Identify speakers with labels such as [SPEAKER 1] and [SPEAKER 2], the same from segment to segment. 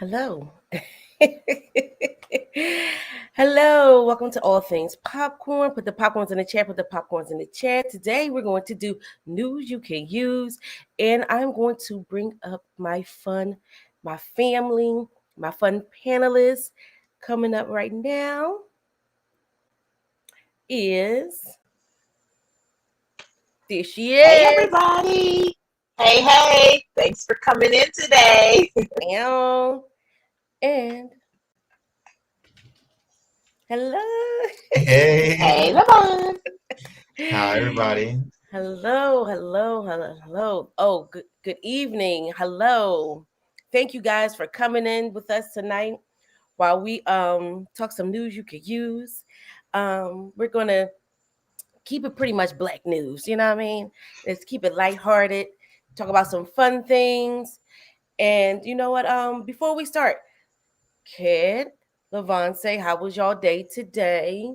[SPEAKER 1] Hello. Hello. Welcome to All Things Popcorn. Put the popcorns in the chat. Put the popcorns in the chat. Today we're going to do news you can use. And I'm going to bring up my family, my fun panelists. Coming up right now is there she
[SPEAKER 2] Hey,
[SPEAKER 1] is.
[SPEAKER 2] everybody. Hey. Thanks for coming in today.
[SPEAKER 1] Meow. And hello.
[SPEAKER 3] Hey,
[SPEAKER 2] Hey, Lavon.
[SPEAKER 3] hi everybody.
[SPEAKER 1] Hello. Oh, good evening. Hello. Thank you guys for coming in with us tonight while we talk some news you could use. We're gonna keep it pretty much black news, you know what I mean? Let's keep it lighthearted, talk about some fun things. And you know what? Before we start, Kid, Levon, say how was y'all day today?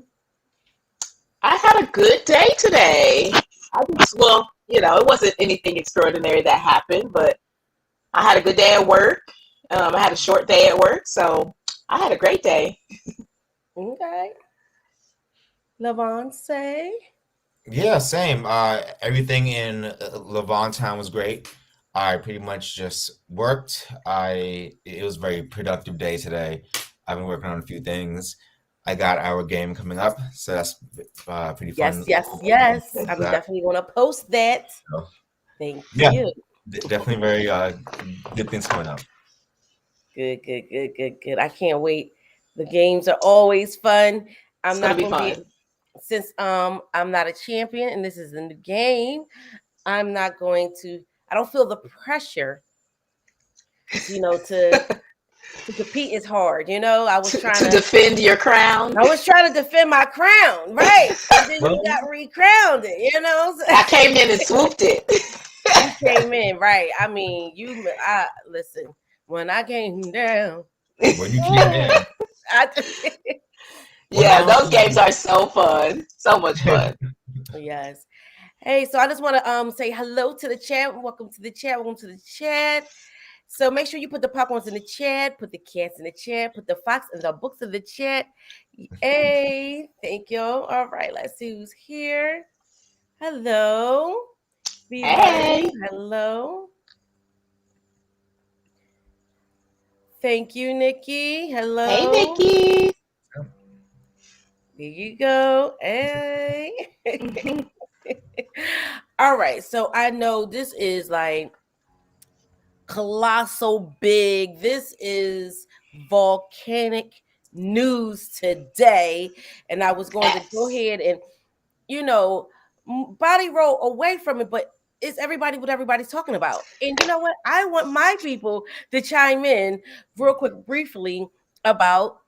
[SPEAKER 2] I had a good day today. It wasn't anything extraordinary that happened, but I had a good day at work. I had a short day at work, so I had a great day.
[SPEAKER 1] Okay. Levon, say.
[SPEAKER 3] Yeah, same. Everything in Levontown was great. I pretty much just worked. It was a very productive day today. I've been working on a few things. I got our game coming up, so that's pretty
[SPEAKER 1] Yes,
[SPEAKER 3] fun.
[SPEAKER 1] yes. I'm
[SPEAKER 3] That,
[SPEAKER 1] definitely going to post that.
[SPEAKER 3] so,
[SPEAKER 1] Thank
[SPEAKER 3] yeah,
[SPEAKER 1] you.
[SPEAKER 3] definitely very good things coming up.
[SPEAKER 1] Good. I can't wait. The games are always fun.
[SPEAKER 2] It's
[SPEAKER 1] I'm
[SPEAKER 2] going to
[SPEAKER 1] not
[SPEAKER 2] be
[SPEAKER 1] going to be
[SPEAKER 2] fun.
[SPEAKER 1] since I'm not a champion and this is a new game. I'm not going to. I don't feel the pressure. You know to compete is hard. You know,
[SPEAKER 2] To defend your crown.
[SPEAKER 1] I was trying to defend my crown, right? And then you
[SPEAKER 3] Well,
[SPEAKER 1] got recrowned it. You know.
[SPEAKER 2] I came in and swooped it.
[SPEAKER 1] You came in, right? I mean, I listen. When I came down,
[SPEAKER 3] when you came in,
[SPEAKER 1] I,
[SPEAKER 3] when
[SPEAKER 2] Yeah, those games are so fun. So much fun.
[SPEAKER 1] yes. Hey, so I just want to say hello to the chat. Welcome to the chat. Welcome to the chat. So make sure you put the popcorns in the chat, put the cats in the chat, put the fox and the books in the chat. Hey, thank you. All right, let's see who's here. Hello. Be
[SPEAKER 2] Hey.
[SPEAKER 1] running. Hello. Thank you, Nikki.
[SPEAKER 2] Hey,
[SPEAKER 1] Hello.
[SPEAKER 2] Nikki.
[SPEAKER 1] There you go. Hey. All right. So I know this is like colossal big. This is volcanic news today. And I was going to go
[SPEAKER 2] Yes.
[SPEAKER 1] ahead and, you know, body roll away from it, but it's everybody what everybody's talking about. And you know what? I want my people to chime in real quick, briefly about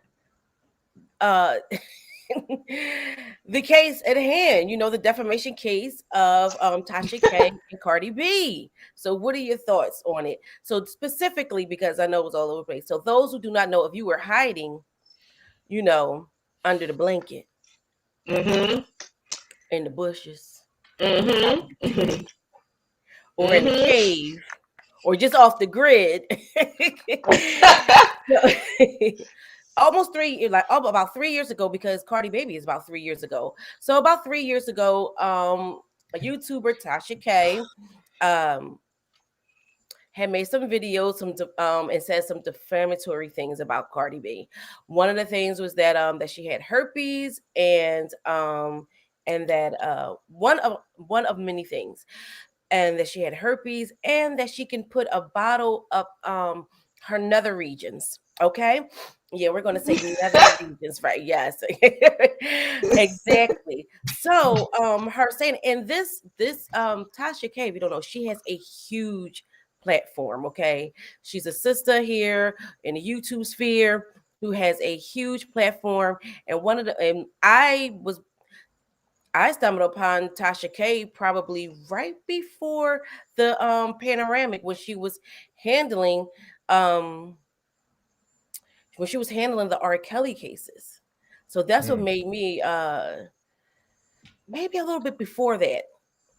[SPEAKER 1] uh the case at hand, the defamation case of Tasha K and Cardi B. So, what are your thoughts on it? So, specifically, because I know it's all over the place. So, those who do not know, if you were hiding, under the blanket,
[SPEAKER 2] Mm-hmm.
[SPEAKER 1] in the bushes,
[SPEAKER 2] Mm-hmm.
[SPEAKER 1] or in the
[SPEAKER 2] Mm-hmm.
[SPEAKER 1] cave, or just off the grid, almost about 3 years ago, because Cardi Baby is about 3 years ago. So about 3 years ago, a YouTuber, Tasha K, um, had made some videos, and said some defamatory things about Cardi B. One of the things was that she had herpes, and that one of many things, and that she had herpes, and that she can put a bottle up her nether regions. Okay. Yeah, we're gonna say nether regions, right? Yes. Exactly. So her saying, and this Tasha K, if you don't know, she has a huge platform. Okay. She's a sister here in the YouTube sphere who has a huge platform. And I stumbled upon Tasha K probably right before the panoramic, handling um when she was handling the R. Kelly cases. So that's what
[SPEAKER 3] mm,
[SPEAKER 1] made me maybe a little bit before that.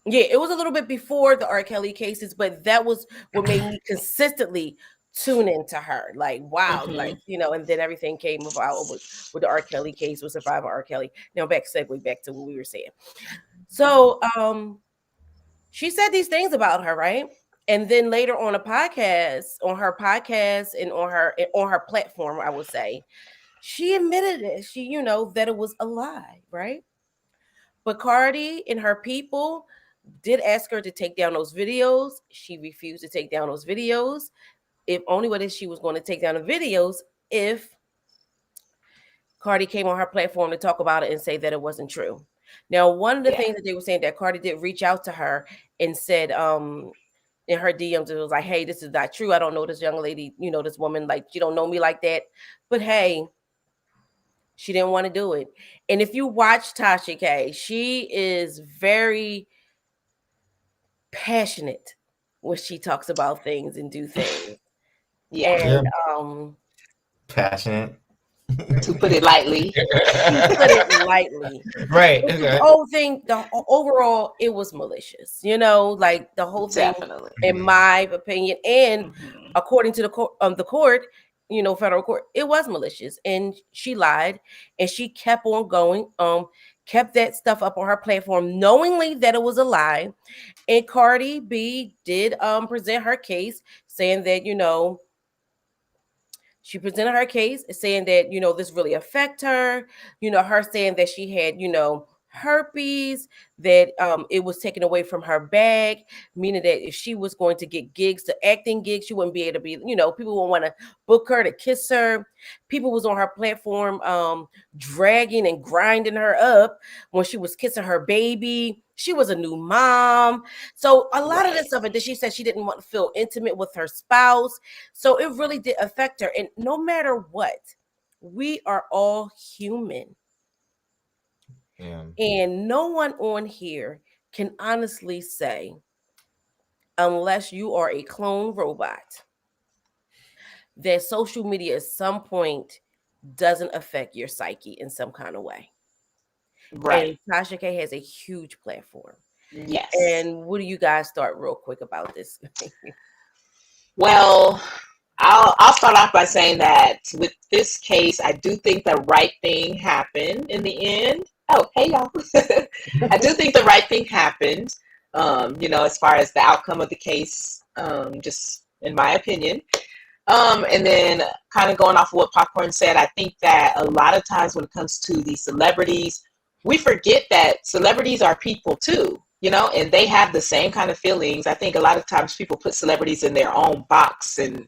[SPEAKER 1] Yeah, it was a little bit before the R. Kelly cases, but that was what made me consistently tune into her. Like, wow,
[SPEAKER 2] Mm-hmm.
[SPEAKER 1] like, and then everything came about with the R. Kelly case, with Survivor R. Kelly. Now segue back to what we were saying. So she said these things about her, right? And then later on her podcast and on her platform, I would say, she admitted it. She, that it was a lie, right? But Cardi and her people did ask her to take down those videos. She refused to take down those videos. If only what is she was going to take down the videos if Cardi came on her platform to talk about it and say that it wasn't true. Now, one of the
[SPEAKER 2] Yeah.
[SPEAKER 1] things that they were saying that Cardi did reach out to her and said, in her DMs, it was like, hey, this is not true. I don't know this young lady, this woman, like, she don't know me like that. But hey, she didn't want to do it. And if you watch Tasha K, she is very passionate when she talks about things and do things.
[SPEAKER 2] Yeah.
[SPEAKER 1] And
[SPEAKER 3] Yeah, passionate.
[SPEAKER 2] To put it lightly.
[SPEAKER 1] to put it lightly,
[SPEAKER 3] Right.
[SPEAKER 1] the
[SPEAKER 3] Okay.
[SPEAKER 1] whole thing, overall, it was malicious. Like the whole thing,
[SPEAKER 2] Definitely.
[SPEAKER 1] in my opinion, and
[SPEAKER 2] Mm-hmm.
[SPEAKER 1] according to the court, federal court, it was malicious, and she lied, and she kept on going, kept that stuff up on her platform, knowingly that it was a lie. And Cardi B did present her case, saying that she presented her case saying that, this really affect her, her saying that she had, herpes, that it was taken away from her bag, meaning that if she was going to get gigs, to acting gigs, she wouldn't be able to be, people won't want to book her to kiss her. People was on her platform dragging and grinding her up when she was kissing her baby. She was a new mom. So a lot of
[SPEAKER 2] Right.
[SPEAKER 1] this stuff, and then she said she didn't want to feel intimate with her spouse. So it really did affect her. And no matter what, we are all human.
[SPEAKER 3] Yeah.
[SPEAKER 1] And no one on here can honestly say, unless you are a clone robot, that social media at some point doesn't affect your psyche in some kind of way.
[SPEAKER 2] Right.
[SPEAKER 1] And Tasha K has a huge platform.
[SPEAKER 2] Yes.
[SPEAKER 1] And what do you guys start real quick about this?
[SPEAKER 2] Well, I'll start off by saying that with this case, I do think the right thing happened in the end. Oh, hey y'all. I do think the right thing happened. As far as the outcome of the case, just in my opinion. And then kind of going off of what Popcorn said, I think that a lot of times when it comes to these celebrities, we forget that celebrities are people too, and they have the same kind of feelings. I think a lot of times people put celebrities in their own box and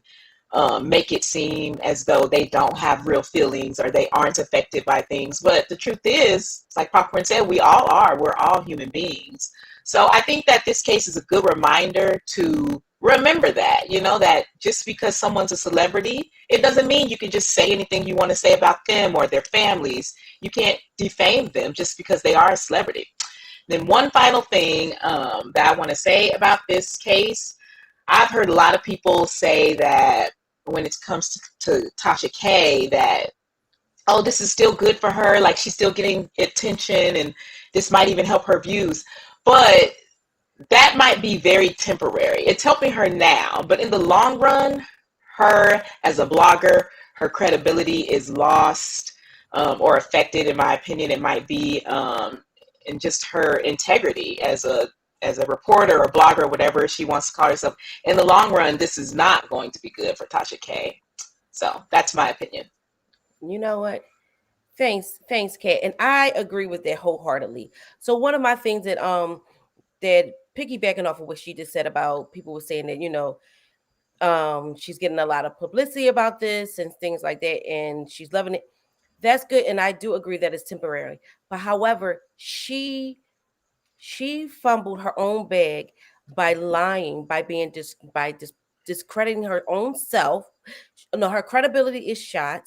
[SPEAKER 2] make it seem as though they don't have real feelings or they aren't affected by things. But the truth is, it's like Popcorn said, we all are. We're all human beings. So I think that this case is a good reminder to remember that, that just because someone's a celebrity, it doesn't mean you can just say anything you want to say about them or their families. You can't defame them just because they are a celebrity. Then one final thing that I want to say about this case, I've heard a lot of people say that when it comes to Tasha K, that, oh, this is still good for her, like she's still getting attention and this might even help her views. But that might be very temporary. It's helping her now, but in the long run, her as a blogger, her credibility is lost, or affected. In my opinion, it might be, and just her integrity as a reporter or blogger, whatever she wants to call herself. In the long run, this is not going to be good for Tasha K. So that's my opinion.
[SPEAKER 1] You know what? Thanks, Kat. And I agree with that wholeheartedly. So one of my things that piggybacking off of what she just said about people were saying that, she's getting a lot of publicity about this and things like that, and she's loving it. That's good. And I do agree that it's temporary. But however, she fumbled her own bag by lying, by being discrediting her own self. No, her credibility is shot.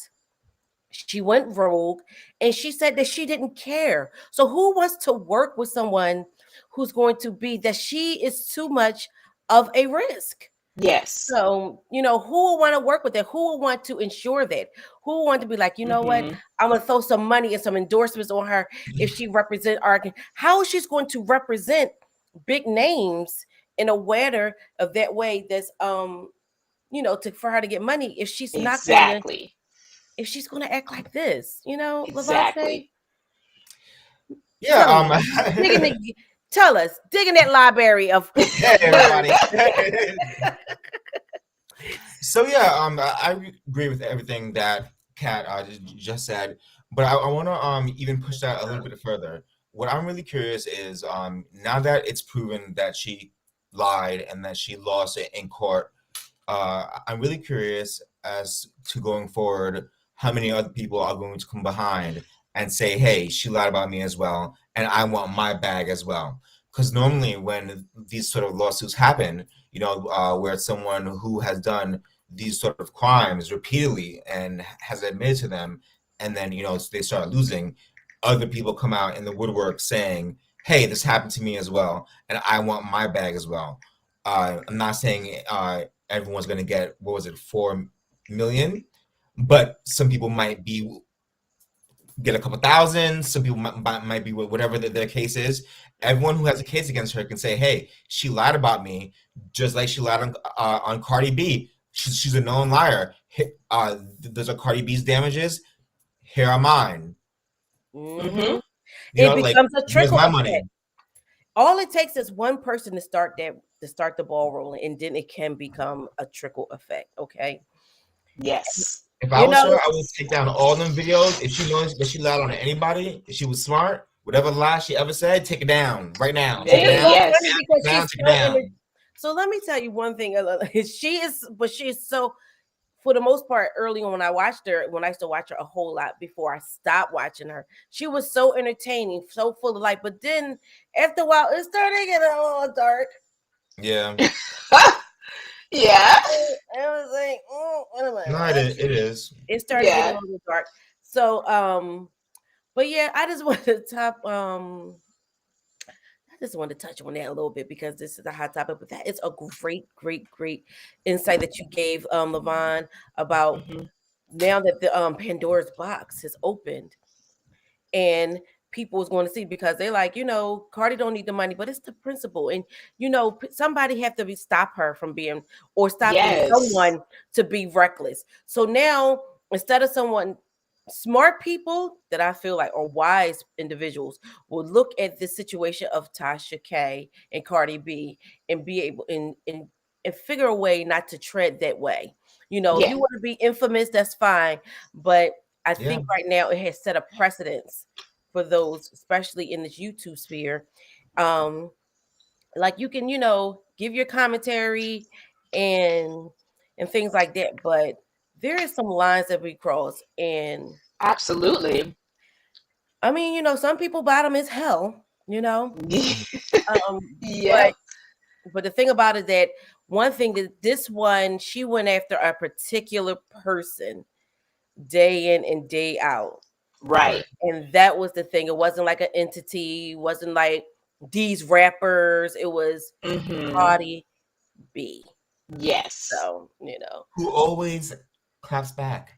[SPEAKER 1] She went rogue, and she said that she didn't care. So who wants to work with someone who's going to be that she is too much of a risk?
[SPEAKER 2] Yes.
[SPEAKER 1] So, who will want to work with that? Who will want to ensure that? Who will want to be like, you know what?
[SPEAKER 2] Mm-hmm.
[SPEAKER 1] I'm going to throw some money and some endorsements on her if she represent Arkin. How is she going to represent big names in a weather of that way? for her to get money if she's not going to
[SPEAKER 2] Exactly.
[SPEAKER 1] if she's going to act like this, Levante?
[SPEAKER 2] Exactly.
[SPEAKER 3] Yeah.
[SPEAKER 1] Tell me, tell us, dig in that library of
[SPEAKER 3] Hey everybody. So yeah, I agree with everything that Kat just said, but I want to even push that a little bit further. What I'm really curious is now that it's proven that she lied and that she lost it in court, I'm really curious as to going forward how many other people are going to come behind and say, hey, she lied about me as well, and I want my bag as well. Because normally when these sort of lawsuits happen, where it's someone who has done these sort of crimes repeatedly and has admitted to them, and then, they start losing, other people come out in the woodwork saying, hey, this happened to me as well, and I want my bag as well. I'm not saying everyone's going to get, what was it, 4 million, but some people might get a couple thousand. Some people might be whatever their case is. Everyone who has a case against her can say, hey, she lied about me, just like she lied on Cardi B. She's a known liar. Those are Cardi B's damages. Here are mine.
[SPEAKER 1] Mm-hmm. It becomes a
[SPEAKER 3] Here's
[SPEAKER 1] trickle
[SPEAKER 3] my
[SPEAKER 1] effect.
[SPEAKER 3] money.
[SPEAKER 1] All it takes is one person to start the ball rolling, and then it can become a trickle effect. Okay.
[SPEAKER 2] Yes.
[SPEAKER 3] If I was her, I would take down all them videos. If she knows that she lied on anybody, if she was smart, whatever lie she ever said, take it down right now. Take it down.
[SPEAKER 2] Yes.
[SPEAKER 3] Take it down.
[SPEAKER 1] So let me tell you one thing. She is so, for the most part, early on when I watched her, when I used to watch her a whole lot before I stopped watching her, she was so entertaining, so full of life. But then after a while, it started getting a little dark.
[SPEAKER 3] Yeah.
[SPEAKER 2] Yeah.
[SPEAKER 1] I was like, what am I?
[SPEAKER 3] No, it is.
[SPEAKER 1] It started getting a little dark. So, but yeah, I just wanted to touch on that a little bit because this is a hot topic. But that is a great, great, great insight that you gave, Levon, about now that the Pandora's box has opened and people is going to see, because they like, Cardi don't need the money, but it's the principle. And, somebody have to stop her from being, or stopping someone to be reckless. So now, instead of someone, smart people that I feel like are wise individuals will look at this situation of Tasha K and Cardi B and be able and figure a way not to tread that way. If you want to be infamous, that's fine. But I think right now it has set a precedence for those, especially in this YouTube sphere. Like you can, give your commentary and things like that, but there is some lines that we cross, and
[SPEAKER 2] absolutely.
[SPEAKER 1] I mean, some people bottom is hell,
[SPEAKER 2] Yeah.
[SPEAKER 1] But the thing about it, that one thing that this one, she went after a particular person day in and day out.
[SPEAKER 2] Right.
[SPEAKER 1] And that was the thing. It wasn't like an entity. It wasn't like these rappers. It was Cardi B.
[SPEAKER 2] Yes.
[SPEAKER 1] So,
[SPEAKER 3] who always claps back.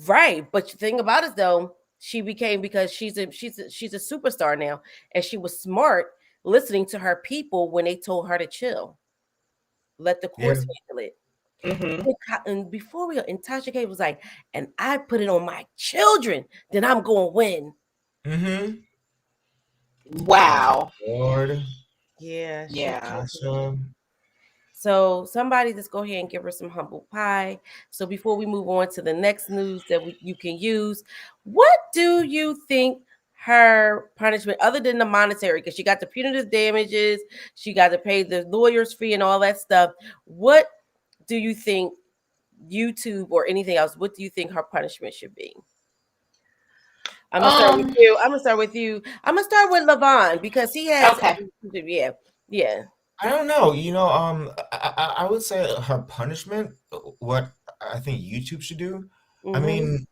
[SPEAKER 1] Right. But the thing about it, though, she became, because she's a superstar now, and she was smart listening to her people when they told her to chill. Let the courts handle it. And before and Tasha K was like, and I put it on my children, then I'm going to win.
[SPEAKER 2] Wow.
[SPEAKER 3] Lord.
[SPEAKER 1] Yeah.
[SPEAKER 3] Tasha.
[SPEAKER 1] So somebody just go ahead and give her some humble pie. So before we move on to the next news that you can use, what do you think her punishment, other than the monetary, because she got the punitive damages, she got to pay the lawyer's fee and all that stuff, what do you think YouTube or anything else, what do you think her punishment should be? I'm gonna start with you. I'm gonna start with Levon, because he has yeah.
[SPEAKER 3] I don't know. I would say her punishment, what I think YouTube should do. I mean,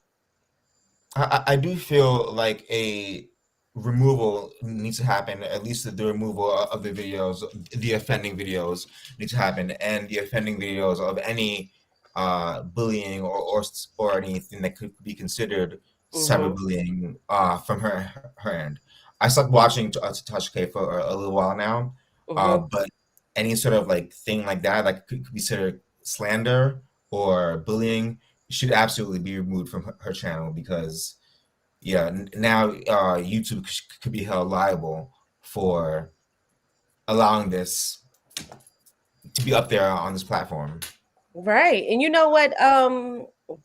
[SPEAKER 3] I do feel like a removal needs to happen. At least the removal of the videos, the offending videos need to happen, and the offending videos of any bullying or anything that could be considered cyberbullying from her end. I stopped watching Tasha K for a little while now, but any sort of like thing like that, like could be considered slander or bullying should absolutely be removed from her channel because yeah, now YouTube could be held liable for allowing this to be up there on this platform.
[SPEAKER 1] Right. And you know what?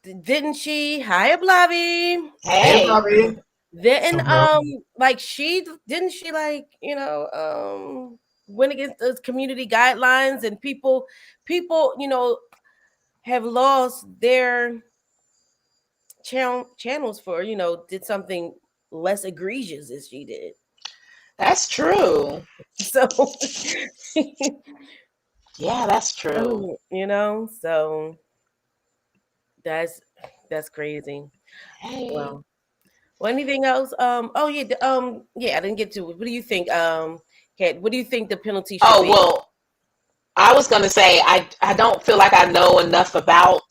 [SPEAKER 1] Didn't she? Hi, Blobby.
[SPEAKER 3] Hey,
[SPEAKER 2] Hey,
[SPEAKER 3] Bobby.
[SPEAKER 1] Didn't
[SPEAKER 3] So, bro,
[SPEAKER 1] like she didn't she like went against those community guidelines and people have lost their channels for did something less egregious as she did.
[SPEAKER 2] that's true.
[SPEAKER 1] So
[SPEAKER 2] Yeah, that's true.
[SPEAKER 1] so that's crazy.
[SPEAKER 2] Hey.
[SPEAKER 1] Well, anything else? Oh yeah, yeah, I didn't get to it. What do you think? Kat, what do you think the penalty should
[SPEAKER 2] Oh,
[SPEAKER 1] be?
[SPEAKER 2] well, I was going to say, I don't feel like I know enough about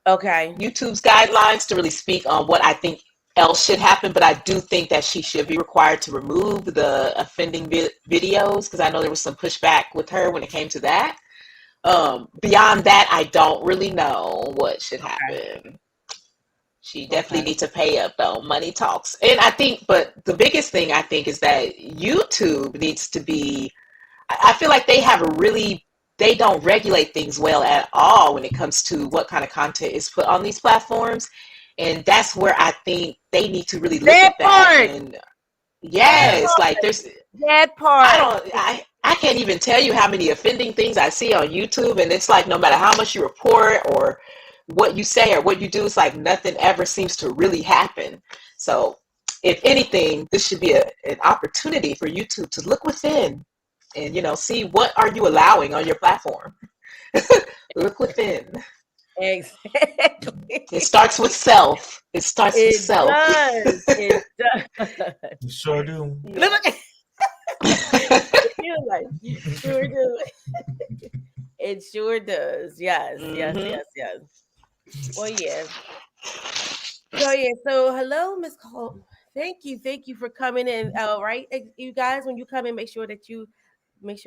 [SPEAKER 1] Okay.
[SPEAKER 2] YouTube's guidelines to really speak on what I think else should happen, but I do think that she should be required to remove the offending videos because I know there was some pushback with her when it came to that. Beyond that, I don't really know what should
[SPEAKER 1] Okay.
[SPEAKER 2] happen. She definitely
[SPEAKER 1] Okay.
[SPEAKER 2] needs to pay up though. Money talks. And I think, but the biggest thing I think is that YouTube needs to be, I feel like they don't regulate things well at all when it comes to what kind of content is put on these platforms. And that's where I think they need to really look
[SPEAKER 1] That
[SPEAKER 2] at that.
[SPEAKER 1] part.
[SPEAKER 2] And
[SPEAKER 1] That
[SPEAKER 3] yeah,
[SPEAKER 2] yes,
[SPEAKER 1] part.
[SPEAKER 2] like
[SPEAKER 1] That part.
[SPEAKER 2] I can't even tell you how many offending things I see on YouTube. And it's like, no matter how much you report or what you say or what you do, it's like nothing ever seems to really happen. So if anything, this should be an opportunity for YouTube to look within and see what are you allowing on your platform. Look within.
[SPEAKER 1] Exactly.
[SPEAKER 2] It starts with self. It starts with
[SPEAKER 1] It
[SPEAKER 2] self.
[SPEAKER 1] does. It does.
[SPEAKER 3] you sure do.
[SPEAKER 1] Look at you like sure do. It sure does. Yes, yes,
[SPEAKER 2] Hmm.
[SPEAKER 1] yes, yes. Well, yeah. So yeah. So hello, Miss Cole. Thank you for coming in. Right, you guys, when you come in, make sure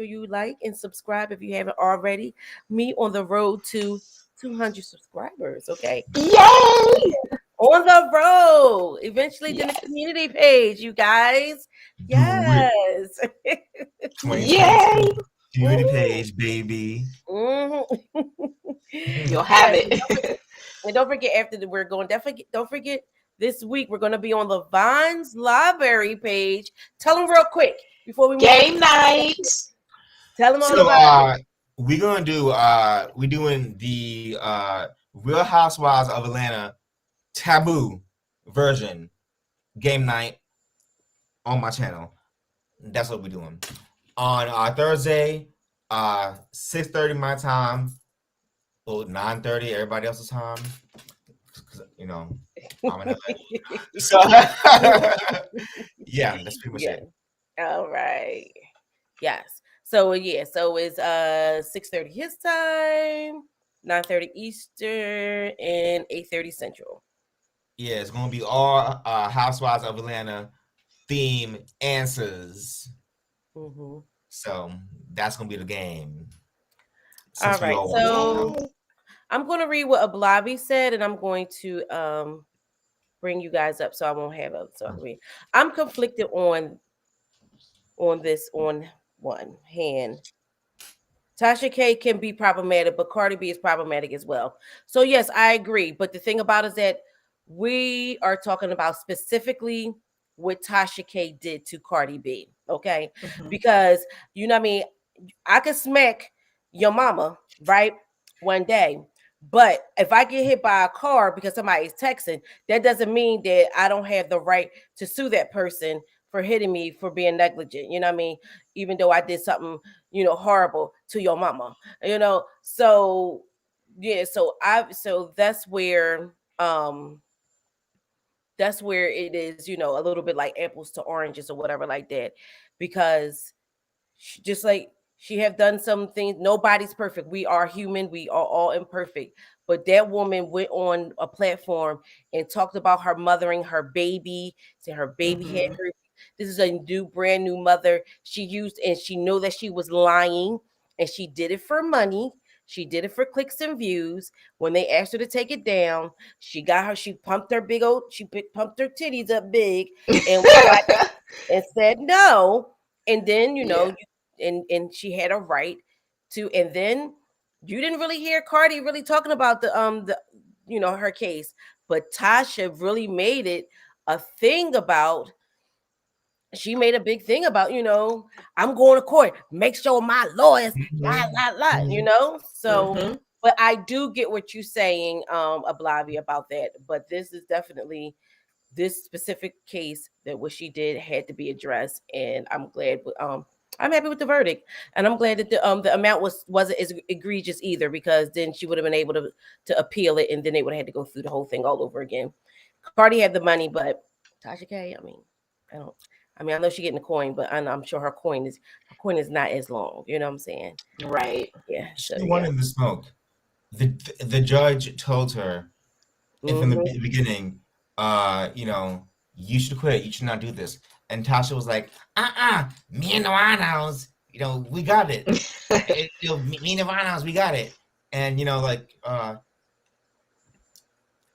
[SPEAKER 1] you like and subscribe if you haven't already. Me on the road to 200 subscribers. Okay,
[SPEAKER 2] Yay!
[SPEAKER 1] on the road. Eventually, then the
[SPEAKER 2] Yes.
[SPEAKER 1] community page, you guys.
[SPEAKER 3] Do it.
[SPEAKER 1] Yes.
[SPEAKER 2] Yay!
[SPEAKER 3] 2022 community page, baby.
[SPEAKER 1] Mhm.
[SPEAKER 2] You'll have
[SPEAKER 1] Yes,
[SPEAKER 2] it.
[SPEAKER 1] and don't forget after we're going. Definitely don't forget this week we're going to be on Levon's library page. Tell them real quick before we move on.
[SPEAKER 2] Game night.
[SPEAKER 1] Tell them all
[SPEAKER 3] So
[SPEAKER 1] about it.
[SPEAKER 3] we're gonna do we're doing the Real Housewives of Atlanta taboo version game night on my channel. That's what we're doing. On Thursday, 6:30 my time, well 9:30 everybody else's time. Cause I'm in LA. So yeah, that's pretty much
[SPEAKER 1] Yeah.
[SPEAKER 3] it.
[SPEAKER 1] All right. Yes. So yeah. So it's 6:30 his time, 9:30 Eastern, and 8:30 Central.
[SPEAKER 3] Yeah, it's gonna be all Housewives of Atlanta theme answers.
[SPEAKER 1] Mm-hmm.
[SPEAKER 3] So that's gonna be the game.
[SPEAKER 1] All
[SPEAKER 3] Since we
[SPEAKER 1] right.
[SPEAKER 3] all want to
[SPEAKER 1] So
[SPEAKER 2] Yay.
[SPEAKER 1] I'm going to read what Ablabi said, and I'm going to bring you guys up so I won't have a so I can read. I'm conflicted on one hand. Tasha K can be problematic, but Cardi B is problematic as well. So yes, I agree. But the thing about it is that we are talking about specifically what Tasha K did to Cardi B. Okay.
[SPEAKER 2] Mhm.
[SPEAKER 1] Because you know what I mean, I could smack your mama, right? One day. But if I get hit by a car because somebody's texting, that doesn't mean that I don't have the right to sue that person for hitting me for being negligent. You know what I mean? Even though I did something, horrible to your mama. So yeah, so that's where it is, a little bit like apples to oranges or whatever like that. Because just like she have done some things, nobody's perfect. We are human, we are all imperfect. But that woman went on a platform and talked about her mothering her baby, saying her baby had
[SPEAKER 2] Mhm.
[SPEAKER 1] her. This is a brand new mother. She used, and she knew that she was lying, and she did it for money. She did it for clicks and views. When they asked her to take it down, she pumped her pumped her titties up big and was like, and said no. And then,
[SPEAKER 2] Yeah.
[SPEAKER 1] and she had a right to, and then you didn't really hear Cardi really talking about her case, but Tasha really made it a thing about she made a big thing about, I'm going to court, make sure my lawyers, la,
[SPEAKER 3] Mhm.
[SPEAKER 1] la, la,
[SPEAKER 3] Mhm.
[SPEAKER 1] So,
[SPEAKER 2] Mm-hmm.
[SPEAKER 1] but I do get what you're saying, Ablavi, about that. But this is definitely this specific case that what she did had to be addressed. And I'm happy with the verdict. And I'm glad that the amount wasn't as egregious either, because then she would have been able to appeal it, and then they would have had to go through the whole thing all over again. Cardi had the money, but Tasha K, I don't. I know she getting the coin, but I'm sure her coin is not as long. You know what I'm saying?
[SPEAKER 2] Right.
[SPEAKER 1] Yeah. So
[SPEAKER 3] She
[SPEAKER 1] yeah.
[SPEAKER 3] wanted the smoke. The judge told her, and from the
[SPEAKER 1] Hmm.
[SPEAKER 3] beginning, you should quit. You should not do this. And Tasha was like, me and the White House, we got it. Me and the White House, we got it. And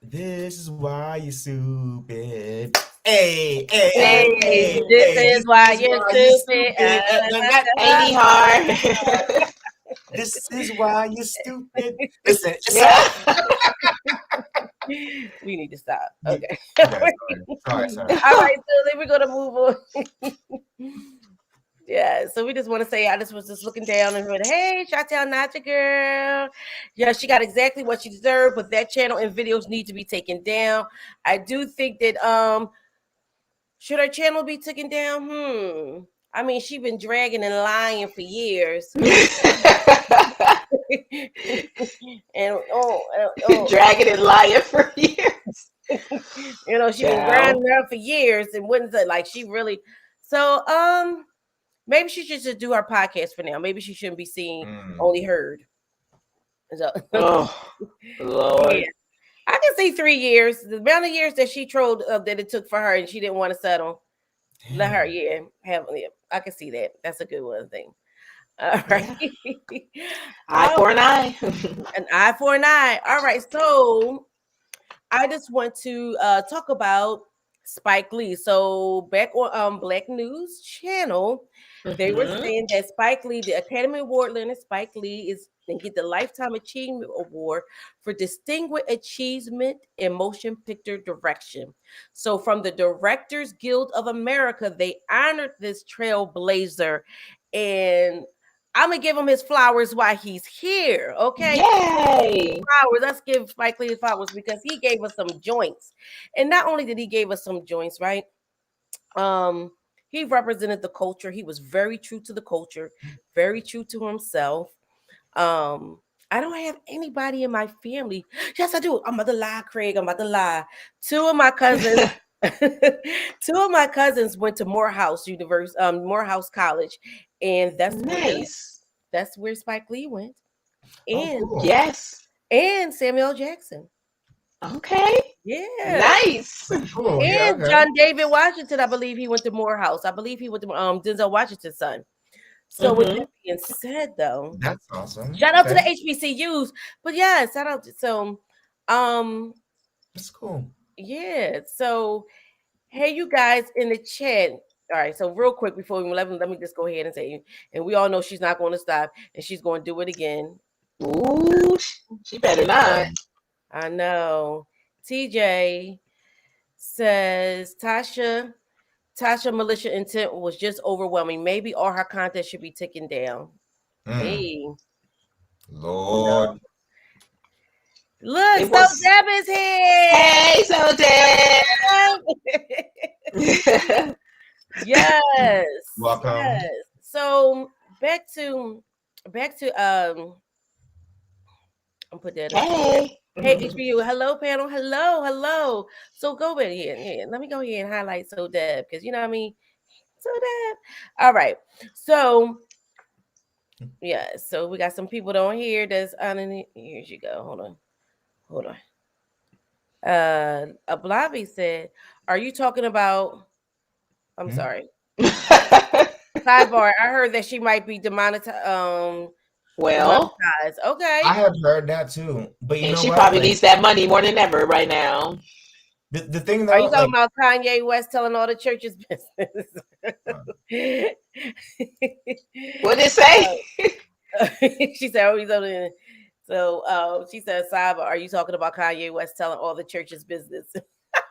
[SPEAKER 3] this is why you're stupid. Hey, hey, hey,
[SPEAKER 1] Hey,
[SPEAKER 3] hey,
[SPEAKER 1] this
[SPEAKER 3] hey,
[SPEAKER 1] is
[SPEAKER 3] this
[SPEAKER 1] why
[SPEAKER 3] is
[SPEAKER 1] you're
[SPEAKER 3] why you're
[SPEAKER 1] stupid.
[SPEAKER 3] stupid.
[SPEAKER 2] Ain't he hard?
[SPEAKER 3] This is why you're stupid. Listen,
[SPEAKER 2] Yeah.
[SPEAKER 1] We need to stop.
[SPEAKER 3] yeah,
[SPEAKER 1] Okay.
[SPEAKER 3] okay, sorry.
[SPEAKER 1] All right, so then we're gonna move on. Yeah, so we just want to say I just was just looking down and heard, hey, Chantel, not your girl. Yeah, she got exactly what she deserved, but that channel and videos need to be taken down. I do think that should her channel be taken down? She been dragging and lying for years. And
[SPEAKER 2] Dragging and lying for years.
[SPEAKER 1] she been
[SPEAKER 2] Ciao.
[SPEAKER 1] grinding her for years and wouldn't say like she really. So maybe she should just do her podcast for now. Maybe she shouldn't be seen,
[SPEAKER 3] Mm.
[SPEAKER 1] only heard. So
[SPEAKER 2] Oh,
[SPEAKER 1] yeah,
[SPEAKER 2] Lord.
[SPEAKER 1] I can see 3 years. The amount of years that she trolled that it took for her, and she didn't want to settle. Let her,
[SPEAKER 3] Damn.
[SPEAKER 1] I can see that. That's a good one thing. All right.
[SPEAKER 2] Yeah. Eye for an eye.
[SPEAKER 1] An eye for an eye. All right. So I just want to talk about Spike Lee. So back on Black News Channel, they were
[SPEAKER 2] Mm-hmm.
[SPEAKER 1] saying that Spike Lee, the Academy Award winner Spike Lee, is and get the Lifetime Achievement Award for Distinguished Achievement in Motion Picture Direction. So from the Directors Guild of America, they honored this trailblazer, and I'm gonna give him his flowers while he's here. Okay,
[SPEAKER 2] Yay.
[SPEAKER 1] flowers. Let's give Spike Lee his flowers because he gave us some joints. And not only did he give us some joints, right? Um, he represented the culture. He was very true to the culture, very true to himself. Um, I don't have anybody in my family. Yes, I do. I'm about to lie, Craig. I'm about to lie. Two of my cousins, two of my cousins went to Morehouse College, and
[SPEAKER 2] Nice.
[SPEAKER 1] that's where Spike Lee went,
[SPEAKER 3] Oh,
[SPEAKER 1] and
[SPEAKER 3] cool.
[SPEAKER 2] Yes.
[SPEAKER 1] Samuel Jackson.
[SPEAKER 2] Okay.
[SPEAKER 1] Yeah.
[SPEAKER 2] Nice.
[SPEAKER 3] Cool. Yeah.
[SPEAKER 1] And
[SPEAKER 3] Okay.
[SPEAKER 1] John David Washington, I believe he went to Morehouse. I believe he went to Denzel Washington's son. So with
[SPEAKER 2] Mm-hmm.
[SPEAKER 1] that being said, though,
[SPEAKER 3] That's awesome.
[SPEAKER 1] shout out to
[SPEAKER 3] Okay.
[SPEAKER 1] the HBCUs. But yeah, shout out to um
[SPEAKER 3] That's cool.
[SPEAKER 1] yeah. So hey, you guys in the chat. All right, so real quick before we let me just go ahead and say, and we all know she's not going to stop, and she's going to do it again.
[SPEAKER 2] Ooh, she better not.
[SPEAKER 1] I know. TJ says Tasha militia intent was just overwhelming. Maybe all her content should be taken down.
[SPEAKER 3] Mm.
[SPEAKER 1] Hey, no.
[SPEAKER 3] Lord.
[SPEAKER 1] Look,
[SPEAKER 2] It
[SPEAKER 1] so
[SPEAKER 2] was.
[SPEAKER 1] Deb is here.
[SPEAKER 2] Hey, so dead.
[SPEAKER 1] Yes,
[SPEAKER 3] Welcome.
[SPEAKER 1] yes. So back to I'll put that up here.
[SPEAKER 2] Hey.
[SPEAKER 1] Hey HBU, hello panel, hello. So go ahead here. Yeah, let me go here and highlight So Deb, because you know what I mean. So Deb. All right. So yeah, so we got some people on here that's on it. Here you go. Hold on. Ablavi said, "Are you talking about?" I'm
[SPEAKER 3] Hmm?
[SPEAKER 1] sorry. Sidebar. I heard that she might be demonetized.
[SPEAKER 2] Well,
[SPEAKER 1] Dramatize. Okay.
[SPEAKER 3] I have heard that too, but you
[SPEAKER 2] and
[SPEAKER 3] know
[SPEAKER 2] she
[SPEAKER 3] what?
[SPEAKER 2] probably
[SPEAKER 3] Like
[SPEAKER 2] needs that money more than ever right now.
[SPEAKER 3] the thing
[SPEAKER 1] Are
[SPEAKER 3] though,
[SPEAKER 1] you talking
[SPEAKER 3] like
[SPEAKER 1] about Kanye West telling all the churches business?
[SPEAKER 3] uh,
[SPEAKER 2] What did it say?
[SPEAKER 1] She said, "Oh, he's only." So she said, "Saba, are you talking about Kanye West telling all the churches business?"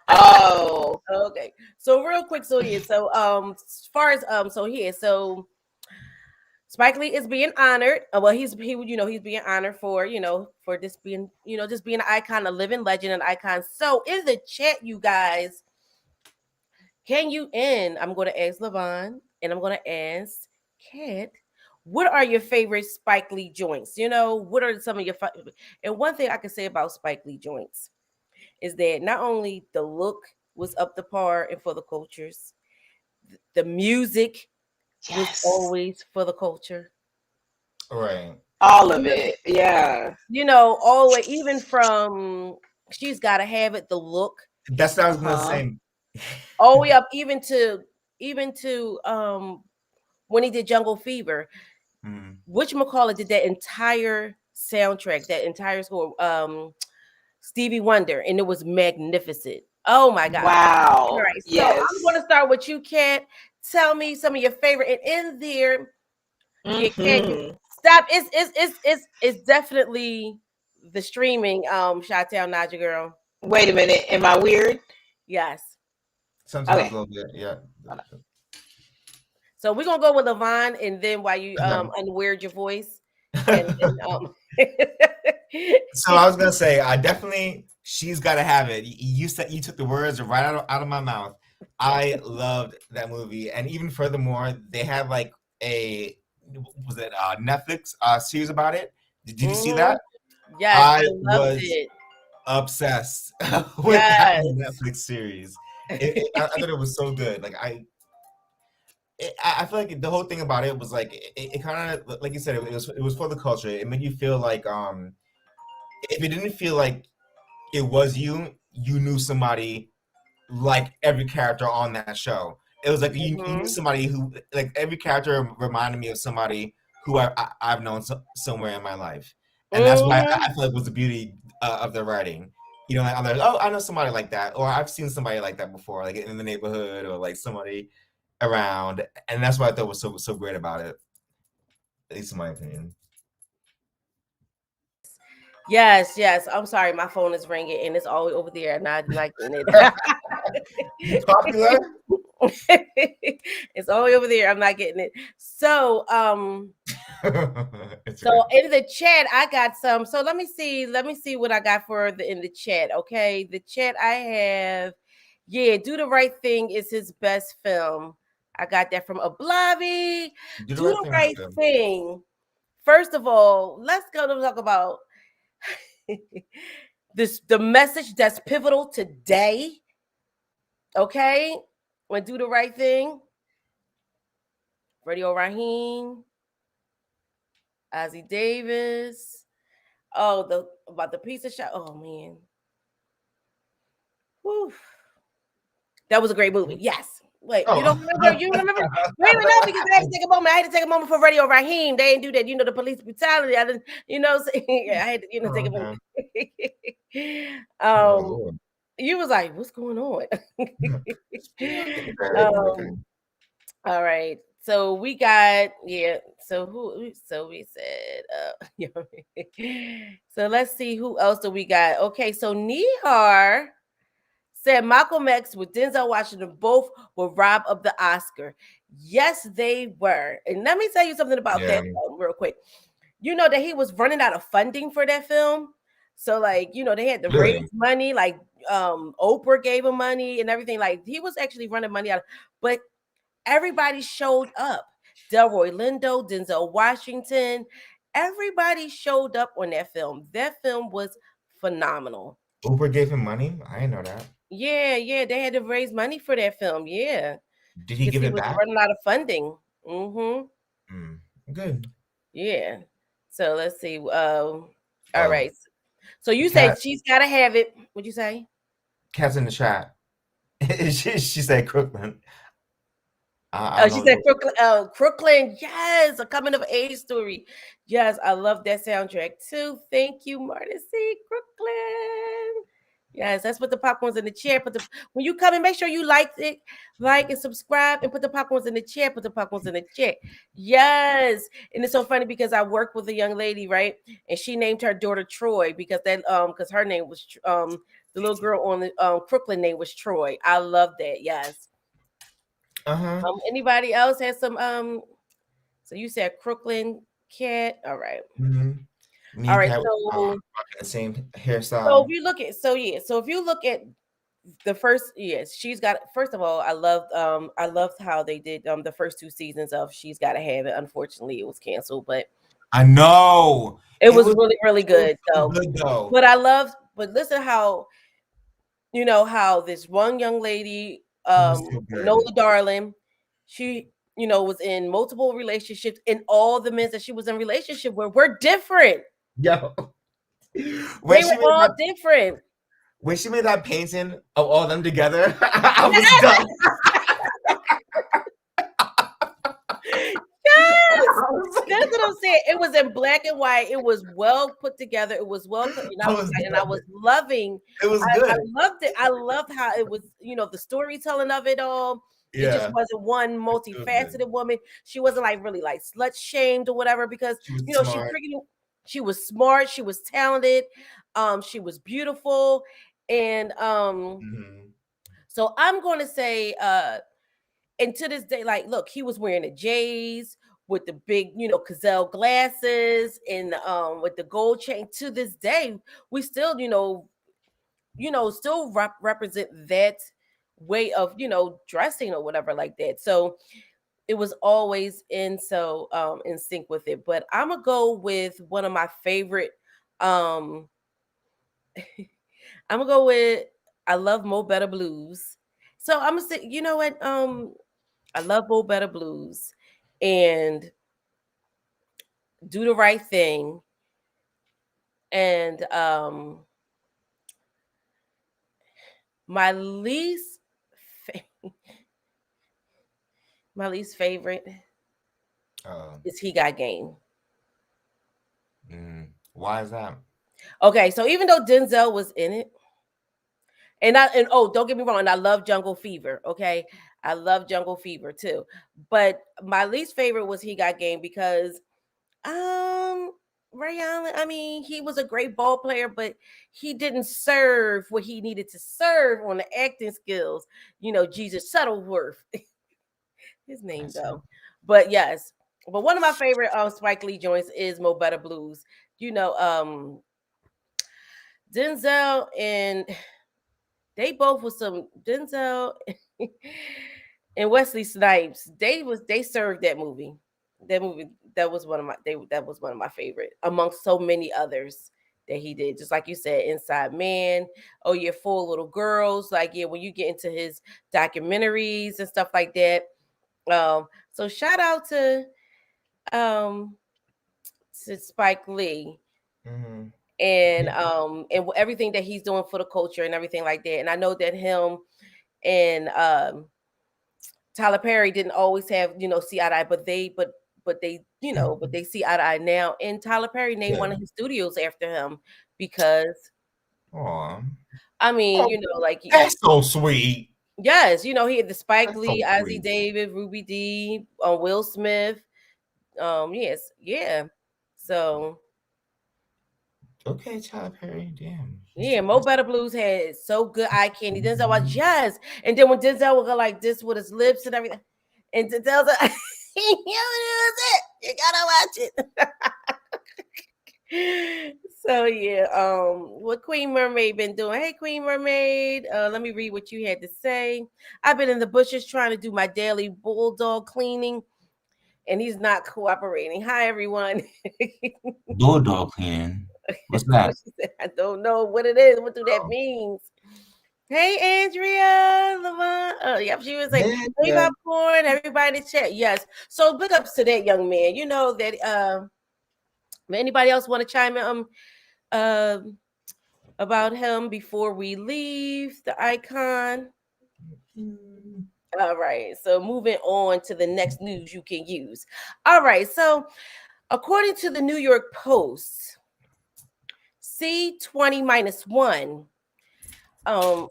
[SPEAKER 2] Oh,
[SPEAKER 1] Okay. So real quick, so yeah. So as far as so here, so Spike Lee is being honored. Well, he's being honored for for this being just being an icon, a living legend, an icon. So in the chat, you guys, can you end? I'm going to ask Levon and I'm going to ask Kat. What are your favorite Spike Lee joints? What are some of your and one thing I can say about Spike Lee joints is that not only the look was up to par and for the cultures, the music was
[SPEAKER 2] yes.
[SPEAKER 1] always for the culture.
[SPEAKER 3] right.
[SPEAKER 2] All
[SPEAKER 1] You
[SPEAKER 2] of
[SPEAKER 1] know,
[SPEAKER 2] it. Yeah.
[SPEAKER 1] all the way, even from She's Gotta Have It, the look,
[SPEAKER 3] That's what I was gonna
[SPEAKER 2] Uh-huh.
[SPEAKER 3] say.
[SPEAKER 1] all the way up even to when he did Jungle Fever.
[SPEAKER 3] Mm.
[SPEAKER 1] Whatchamacallit did that entire soundtrack, that entire score, Stevie Wonder, and it was magnificent. Oh my God. All
[SPEAKER 2] Wow.
[SPEAKER 1] right. So I'm
[SPEAKER 2] Yes.
[SPEAKER 1] gonna start with you, Kat. Tell me some of your favorite, and in there, yeah, Kat,
[SPEAKER 2] Hmm.
[SPEAKER 1] stop. It's definitely the streaming Shot Town Naja girl.
[SPEAKER 2] Wait a minute. Am I weird?
[SPEAKER 1] Yes.
[SPEAKER 3] Sometimes
[SPEAKER 2] Okay.
[SPEAKER 3] a little bit, yeah.
[SPEAKER 2] Hold
[SPEAKER 1] So we're gonna go with Levon, and then while you
[SPEAKER 3] Okay.
[SPEAKER 1] unweird your voice, and
[SPEAKER 3] So I was gonna say, I definitely she's gotta have it. You said you took the words right out of my mouth. I loved that movie, and even furthermore, they have like a was it Netflix series about it? Did you see
[SPEAKER 1] Mhm.
[SPEAKER 3] that?
[SPEAKER 1] Yes, I
[SPEAKER 3] I
[SPEAKER 1] loved
[SPEAKER 3] was
[SPEAKER 1] it.
[SPEAKER 3] obsessed with that
[SPEAKER 1] Yes.
[SPEAKER 3] Netflix series. I thought it was so good. Like I feel like the whole thing about it was like it kind of like you said it was for the culture. It made you feel like if it didn't feel like it was you, you knew somebody like every character on that show. It was like you knew
[SPEAKER 1] Mhm.
[SPEAKER 3] somebody who like every character reminded me of somebody who I've known somewhere in my life, and that's why I
[SPEAKER 1] Mhm.
[SPEAKER 3] feel like was the beauty of the writing. Like others, oh, I know somebody like that, or I've seen somebody like that before, like in the neighborhood, or like somebody around, and that's what I thought was so great about it, at least in my opinion.
[SPEAKER 1] Yes, yes. I'm sorry, my phone is ringing and it's all over there, and I'm not getting
[SPEAKER 3] You
[SPEAKER 1] it.
[SPEAKER 3] popular?
[SPEAKER 1] It's all over there. I'm not getting it. So,
[SPEAKER 3] It's
[SPEAKER 1] so
[SPEAKER 3] okay.
[SPEAKER 1] in the chat, I got some. So let me see. Let me see what I got for the in the chat. Okay, the chat I have. Yeah, Do the Right Thing is his best film. I got that from Ablavi.
[SPEAKER 3] Do the
[SPEAKER 1] Do
[SPEAKER 3] right
[SPEAKER 1] the
[SPEAKER 3] thing was
[SPEAKER 1] Right
[SPEAKER 3] good.
[SPEAKER 1] Thing. First of all, let's go to talk about the message that's pivotal today. Okay, when Do the Right Thing, Radio Raheem, Ozzie Davis. Oh, the about the pizza shop. Oh man, whew. That was a great movie. Yes. Wait, you
[SPEAKER 3] Oh.
[SPEAKER 1] don't remember? You remember? Wait a minute, no, because I had to take a moment. I had to take a moment for Radio Raheem. They didn't do that. The police brutality. I didn't, I had to, take a moment.
[SPEAKER 3] Okay. Oh
[SPEAKER 1] um,
[SPEAKER 3] Lord.
[SPEAKER 1] you was like, what's going on?
[SPEAKER 3] Okay.
[SPEAKER 1] um, all right. So we got So So we said so let's see who else do we got. Okay, so Nihar said Malcolm X with Denzel Washington both were robbed of the Oscar. Yes, they were. And let me tell you something about
[SPEAKER 3] Yeah.
[SPEAKER 1] that film real quick. You know that he was running out of funding for that film. So like, they had to raise
[SPEAKER 3] Really?
[SPEAKER 1] money, like Oprah gave him money and everything. Like he was actually running money out, but everybody showed up. Delroy Lindo, Denzel Washington, everybody showed up on that film. That film was phenomenal.
[SPEAKER 3] Uber gave him money? I didn't know that.
[SPEAKER 1] Yeah, yeah, they had to raise money for that film. Yeah,
[SPEAKER 3] Did he
[SPEAKER 1] because
[SPEAKER 3] give
[SPEAKER 1] he
[SPEAKER 3] it
[SPEAKER 1] was
[SPEAKER 3] back?
[SPEAKER 1] running out of funding. Mm-hmm.
[SPEAKER 3] Mm, good.
[SPEAKER 1] Yeah. So let's see. All
[SPEAKER 3] Oh,
[SPEAKER 1] right. So you say
[SPEAKER 3] cat,
[SPEAKER 1] she's got to have it. What'd you say?
[SPEAKER 3] cat's in the chat. She said Crooklyn. I don't
[SPEAKER 1] She
[SPEAKER 3] know.
[SPEAKER 1] said Crooklyn. Crooklyn, yes, a coming of age story. Yes, I love that soundtrack too. Thank you, Martin C. Crooklyn. Yes, that's what the popcorns in the chair. When you come in, make sure you like and subscribe, and put the popcorns in the chair. Put the popcorns in the chair. Yes, and it's so funny because I work with a young lady, right, and she named her daughter Troy because her name was the little girl on the Crooklyn name was Troy. I love that. Yes.
[SPEAKER 3] Uh-huh.
[SPEAKER 1] Anybody else has some so you said Crooklyn cat. All right.
[SPEAKER 3] Mm-hmm. Me
[SPEAKER 1] All
[SPEAKER 3] and
[SPEAKER 1] right.
[SPEAKER 3] Cat
[SPEAKER 1] So
[SPEAKER 3] rocking the same
[SPEAKER 1] so if
[SPEAKER 3] hairstyle.
[SPEAKER 1] you look at so if you look at the first, yes, she's got, first of all, I loved how they did the first two seasons of She's Gotta Have It. Unfortunately, it was canceled, but
[SPEAKER 3] I know.
[SPEAKER 1] it
[SPEAKER 3] It
[SPEAKER 1] was
[SPEAKER 3] was
[SPEAKER 1] really, really
[SPEAKER 3] it was
[SPEAKER 1] good.
[SPEAKER 3] so
[SPEAKER 1] So
[SPEAKER 3] good though.
[SPEAKER 1] but listen how how this one young lady,
[SPEAKER 3] It was so good.
[SPEAKER 1] Nola Darling, she, was in multiple relationships, and all the men that she was in relationship with were different.
[SPEAKER 3] Yo. When
[SPEAKER 1] They were
[SPEAKER 3] she made
[SPEAKER 1] all
[SPEAKER 3] that
[SPEAKER 1] different.
[SPEAKER 3] when she made that painting of all them together, I was
[SPEAKER 1] Yes,
[SPEAKER 3] done.
[SPEAKER 1] yes.
[SPEAKER 3] I was,
[SPEAKER 1] That's what I'm saying. It was in black and white. It was well put together. It was well, and
[SPEAKER 3] I was
[SPEAKER 1] I
[SPEAKER 3] done.
[SPEAKER 1] was loving.
[SPEAKER 3] It was
[SPEAKER 1] I
[SPEAKER 3] good.
[SPEAKER 1] loved it. I loved how it was. The storytelling of it all. It just
[SPEAKER 3] Yeah.
[SPEAKER 1] wasn't one
[SPEAKER 3] It's so good.
[SPEAKER 1] multifaceted woman. She wasn't like really like slut shamed or whatever because
[SPEAKER 3] She was
[SPEAKER 1] she
[SPEAKER 3] smart.
[SPEAKER 1] she was smart. She was talented. She was beautiful, and
[SPEAKER 3] Mhm.
[SPEAKER 1] so I'm going to say and to this day, like, look, he was wearing the J's with the big, Gazelle glasses and with the gold chain. To this day, we still, still represent that way of, dressing or whatever like that. So it was always in sync with it. But I'm gonna go with one of my favorite. Um, I'm gonna go with I love Mo Better Blues. So I'm gonna say, you know what? I love Mo Better Blues and Do the Right Thing. And my least fa- my least favorite
[SPEAKER 3] Uh,
[SPEAKER 1] is He Got Game.
[SPEAKER 3] why is that?
[SPEAKER 1] Okay, so even though Denzel was in it, and oh, don't get me wrong, and I love Jungle Fever. Okay, I love Jungle Fever too, but my least favorite was He Got Game because Ray Allen, I mean, he was a great ball player, but he didn't serve what he needed to serve on the acting skills. Jesus Shuttleworth, his name
[SPEAKER 3] That's it.
[SPEAKER 1] though. But yes, but one of my favorite Spike Lee joints is Mo Better Blues. Denzel and they both was some Denzel and Wesley Snipes. They served that movie. That movie that was one of my favorite amongst so many others that he did. Just like you said, Inside Man. Oh yeah, Four Little Girls. Like yeah, when you get into his documentaries and stuff like that. So shout out um to Spike Lee
[SPEAKER 3] Mhm.
[SPEAKER 1] and everything that he's doing for the culture and everything like that. And I know that him and Tyler Perry didn't always have see eye to eye, but they see eye to eye now. And Tyler Perry named one
[SPEAKER 3] Good.
[SPEAKER 1] of his studios after him because
[SPEAKER 3] Aw.
[SPEAKER 1] I mean
[SPEAKER 3] Oh,
[SPEAKER 1] like
[SPEAKER 3] that's so sweet.
[SPEAKER 1] yes, he had the Spike
[SPEAKER 3] That's so
[SPEAKER 1] Lee, Ozzie
[SPEAKER 3] sweet.
[SPEAKER 1] David, Ruby D, Will Smith. Yes, yeah. So
[SPEAKER 3] Okay, Tyler Perry. Damn.
[SPEAKER 1] yeah, Mo Better Blues had so good eye candy. Denzel was yes, and then when Denzel would go like this with his lips and everything, and Denzel's like, you use it, you gotta watch it. So yeah, what Queen Mermaid been doing? Hey, Queen Mermaid, let me read what you had to say. I've been in the bushes trying to do my daily bulldog cleaning, and he's not cooperating. Hi, everyone.
[SPEAKER 3] Bulldog cleaning. What's
[SPEAKER 1] That's
[SPEAKER 3] that?
[SPEAKER 1] what she said. I don't know what it is. What do that
[SPEAKER 3] Oh.
[SPEAKER 1] means? Hey, Andrea, Lavon. Oh, yep. She was like,
[SPEAKER 3] Yeah,
[SPEAKER 1] hey,
[SPEAKER 3] yeah.
[SPEAKER 1] popcorn. Everybody in the chat. Yes. So big ups to that young man. You know that. Anybody else want to chime in uh, about him before we leave the icon? All right. So moving on to the next news you can use. All right. So according to the New York Post, C20 minus one. Um.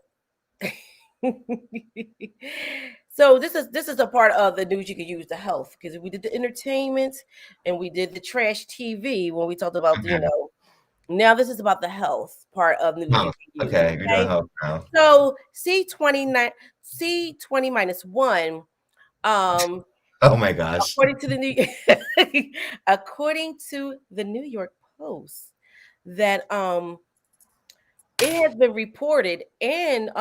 [SPEAKER 1] So this is a part of the news you can use the health because we did the entertainment and we did the trash TV when we talked about
[SPEAKER 3] Okay.
[SPEAKER 1] now this is about the health part of news you
[SPEAKER 3] Health.
[SPEAKER 1] can use.
[SPEAKER 3] Okay, we're doing
[SPEAKER 1] Okay.
[SPEAKER 3] health now.
[SPEAKER 1] So C20 minus one. Um,
[SPEAKER 3] Oh my gosh.
[SPEAKER 1] according to the according to the New York Post, that it has been reported and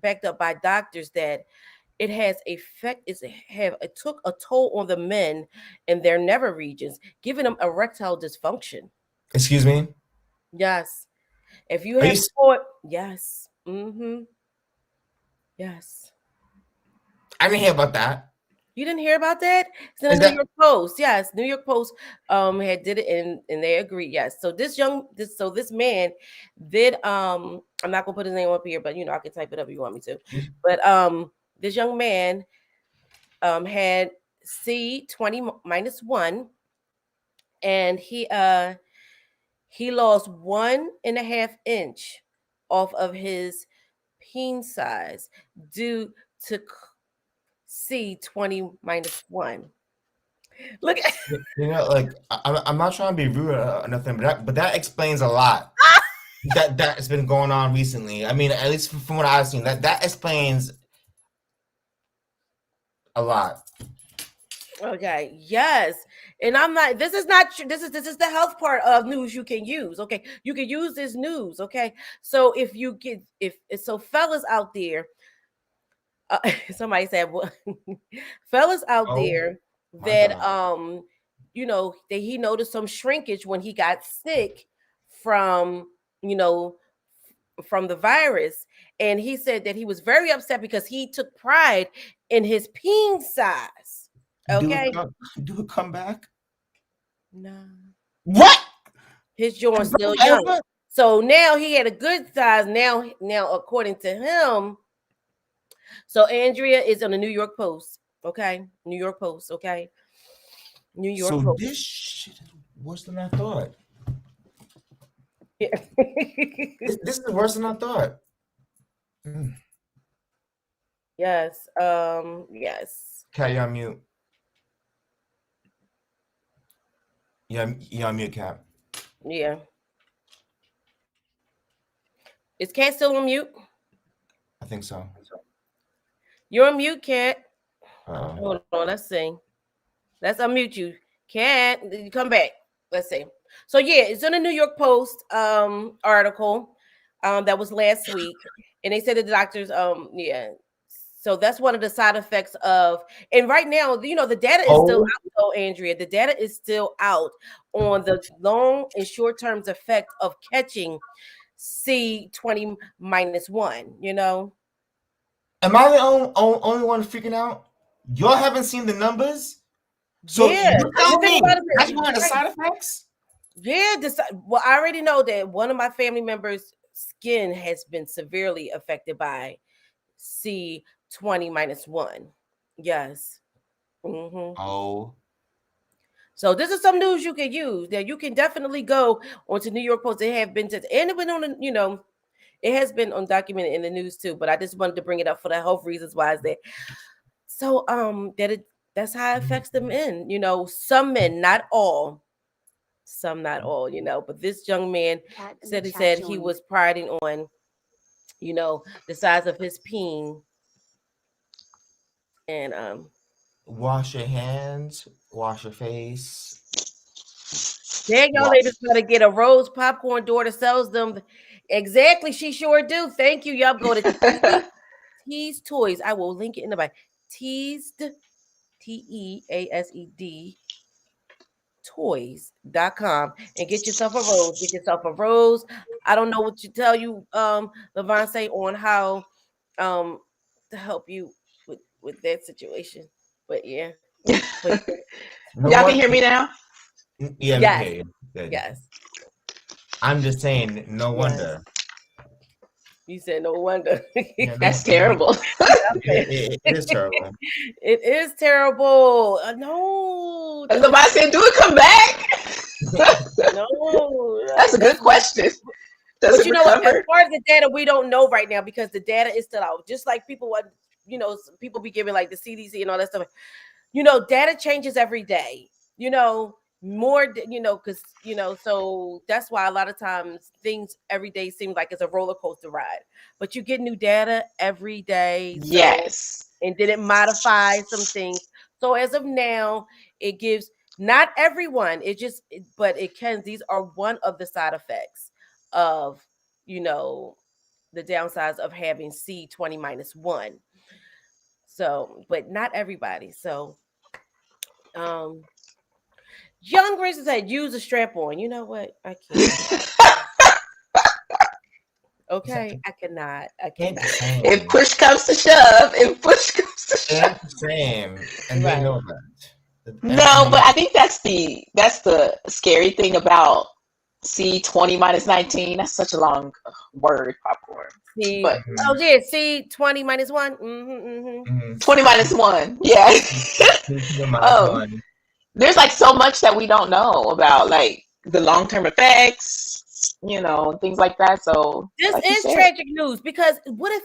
[SPEAKER 1] backed up by doctors that it has it took a toll on the men in their nether regions, giving them erectile dysfunction.
[SPEAKER 3] Excuse me.
[SPEAKER 1] Yes. If you
[SPEAKER 3] Are you?
[SPEAKER 1] have thought, yes. Mm-hmm. Yes.
[SPEAKER 3] I didn't hear about that.
[SPEAKER 1] You didn't hear about that? It's in the
[SPEAKER 3] Is
[SPEAKER 1] New
[SPEAKER 3] that
[SPEAKER 1] York Post. Yes, New York Post had did it and they agreed. Yes. So this man did I'm not gonna put his name up here, but I can type it up if you want me to. But this young man had C20 minus one, and he lost 1.5 inch off of his peen size due to C20 minus one. Look at
[SPEAKER 3] like I'm not trying to be rude or nothing, but that explains a lot. That's been going on recently. I mean, at least from what I've seen, that explains a lot.
[SPEAKER 1] Okay, yes. And I'm not this is not this is the health part of news you can use. Okay. You can use this news, okay? So if you get if so fellas out there, somebody said well, fellas out
[SPEAKER 3] Oh
[SPEAKER 1] there
[SPEAKER 3] my
[SPEAKER 1] that
[SPEAKER 3] god.
[SPEAKER 1] that he noticed some shrinkage when he got sick from you know from the virus, and he said that he was very upset because he took pride in his peen size.
[SPEAKER 3] Do it
[SPEAKER 1] Okay.
[SPEAKER 3] come, do it come back?
[SPEAKER 1] No,
[SPEAKER 3] What?
[SPEAKER 1] his joint's still young. So now he had a good size. Now according to him, so Andrea is on the New York Post. Okay, New York Post. Okay, New York
[SPEAKER 3] So
[SPEAKER 1] Post.
[SPEAKER 3] this shit is worse than I thought.
[SPEAKER 1] Yeah.
[SPEAKER 3] This is worse than I thought. Mm.
[SPEAKER 1] Yes. Yes.
[SPEAKER 3] Cat, you're on mute. Yeah, you're on mute, Cat.
[SPEAKER 1] Yeah. Is Cat still on mute?
[SPEAKER 3] I think so.
[SPEAKER 1] You're on mute, Cat.
[SPEAKER 3] Uh,
[SPEAKER 1] Hold on. Let's see. Let's unmute you. Cat, you come back. Let's see. So yeah, it's in the New York Post article that was last week, and they said that the doctors yeah. So that's one of the side effects of, and right now, the data is still
[SPEAKER 3] oh,
[SPEAKER 1] out, though, Andrea. The data is still out on the long and short term effect of catching C20 minus one.
[SPEAKER 3] am I the only one freaking out? Y'all haven't seen the numbers? So
[SPEAKER 1] Yeah.
[SPEAKER 3] you tell
[SPEAKER 1] The thing
[SPEAKER 3] me
[SPEAKER 1] about it
[SPEAKER 3] that's
[SPEAKER 1] is,
[SPEAKER 3] one of the side effects?
[SPEAKER 1] yeah, well, I already know that one of my family members' skin has been severely affected by C20 minus one. Yes.
[SPEAKER 3] Oh,
[SPEAKER 1] So this is some news you can use that you can definitely go onto New York Post. They have been to, and it been on the, it has been undocumented in the news too. But I just wanted to bring it up for the health reasons why is that. So that's how it affects the men. Some men, not all. Some, not all. But this young man said he was priding on, the size of his peen, and
[SPEAKER 3] wash your hands, wash your face.
[SPEAKER 1] there y'all ladies gotta get a Rose popcorn door that sells them. Exactly, she sure do. Thank you. Y'all go to Tease Toys. I will link it in the back. Teased, TEASED toys.com and get yourself a rose. Get yourself a rose. I don't know what to tell you, Levon, say on how to help you with that situation. But yeah. But,
[SPEAKER 2] Y'all can hear me now?
[SPEAKER 3] Yeah,
[SPEAKER 1] yes.
[SPEAKER 3] okay. Good.
[SPEAKER 1] Yes.
[SPEAKER 3] I'm just saying, no wonder.
[SPEAKER 1] You said no wonder.
[SPEAKER 3] Yeah,
[SPEAKER 2] That's terrible.
[SPEAKER 3] it is terrible.
[SPEAKER 1] It is terrible. No,
[SPEAKER 2] Somebody said, "Do it come back?"
[SPEAKER 1] no.
[SPEAKER 2] That's a good question. Does
[SPEAKER 1] But
[SPEAKER 2] it
[SPEAKER 1] you know what? As
[SPEAKER 2] recover?
[SPEAKER 1] far as the data, we don't know right now because the data is still out. Just like people want, people be giving like the CDC and all that stuff. Data changes every day. More, because so that's why a lot of times things every day seem like it's a roller coaster ride. But you get new data every day. So,
[SPEAKER 2] Yes.
[SPEAKER 1] and then it modifies some things. So as of now, it gives not everyone. But it can. These are one of the side effects of the downsides of having C20-1. So, but not everybody. So, young Grace said, use a strap on. You know what? I can't. Okay, I cannot.
[SPEAKER 2] If push comes to shove,
[SPEAKER 3] Ain't the same, and they
[SPEAKER 1] Right.
[SPEAKER 3] know that.
[SPEAKER 2] No, but I think that's the scary thing about C20-19. That's such a long word, popcorn.
[SPEAKER 1] See,
[SPEAKER 2] But
[SPEAKER 1] yeah, C20-1. Mm-hmm.
[SPEAKER 2] 20-1. Yeah. There's like so much that we don't know about, like the long-term effects, things like that. So
[SPEAKER 1] This
[SPEAKER 2] like you
[SPEAKER 1] is
[SPEAKER 2] said,
[SPEAKER 1] tragic news because what if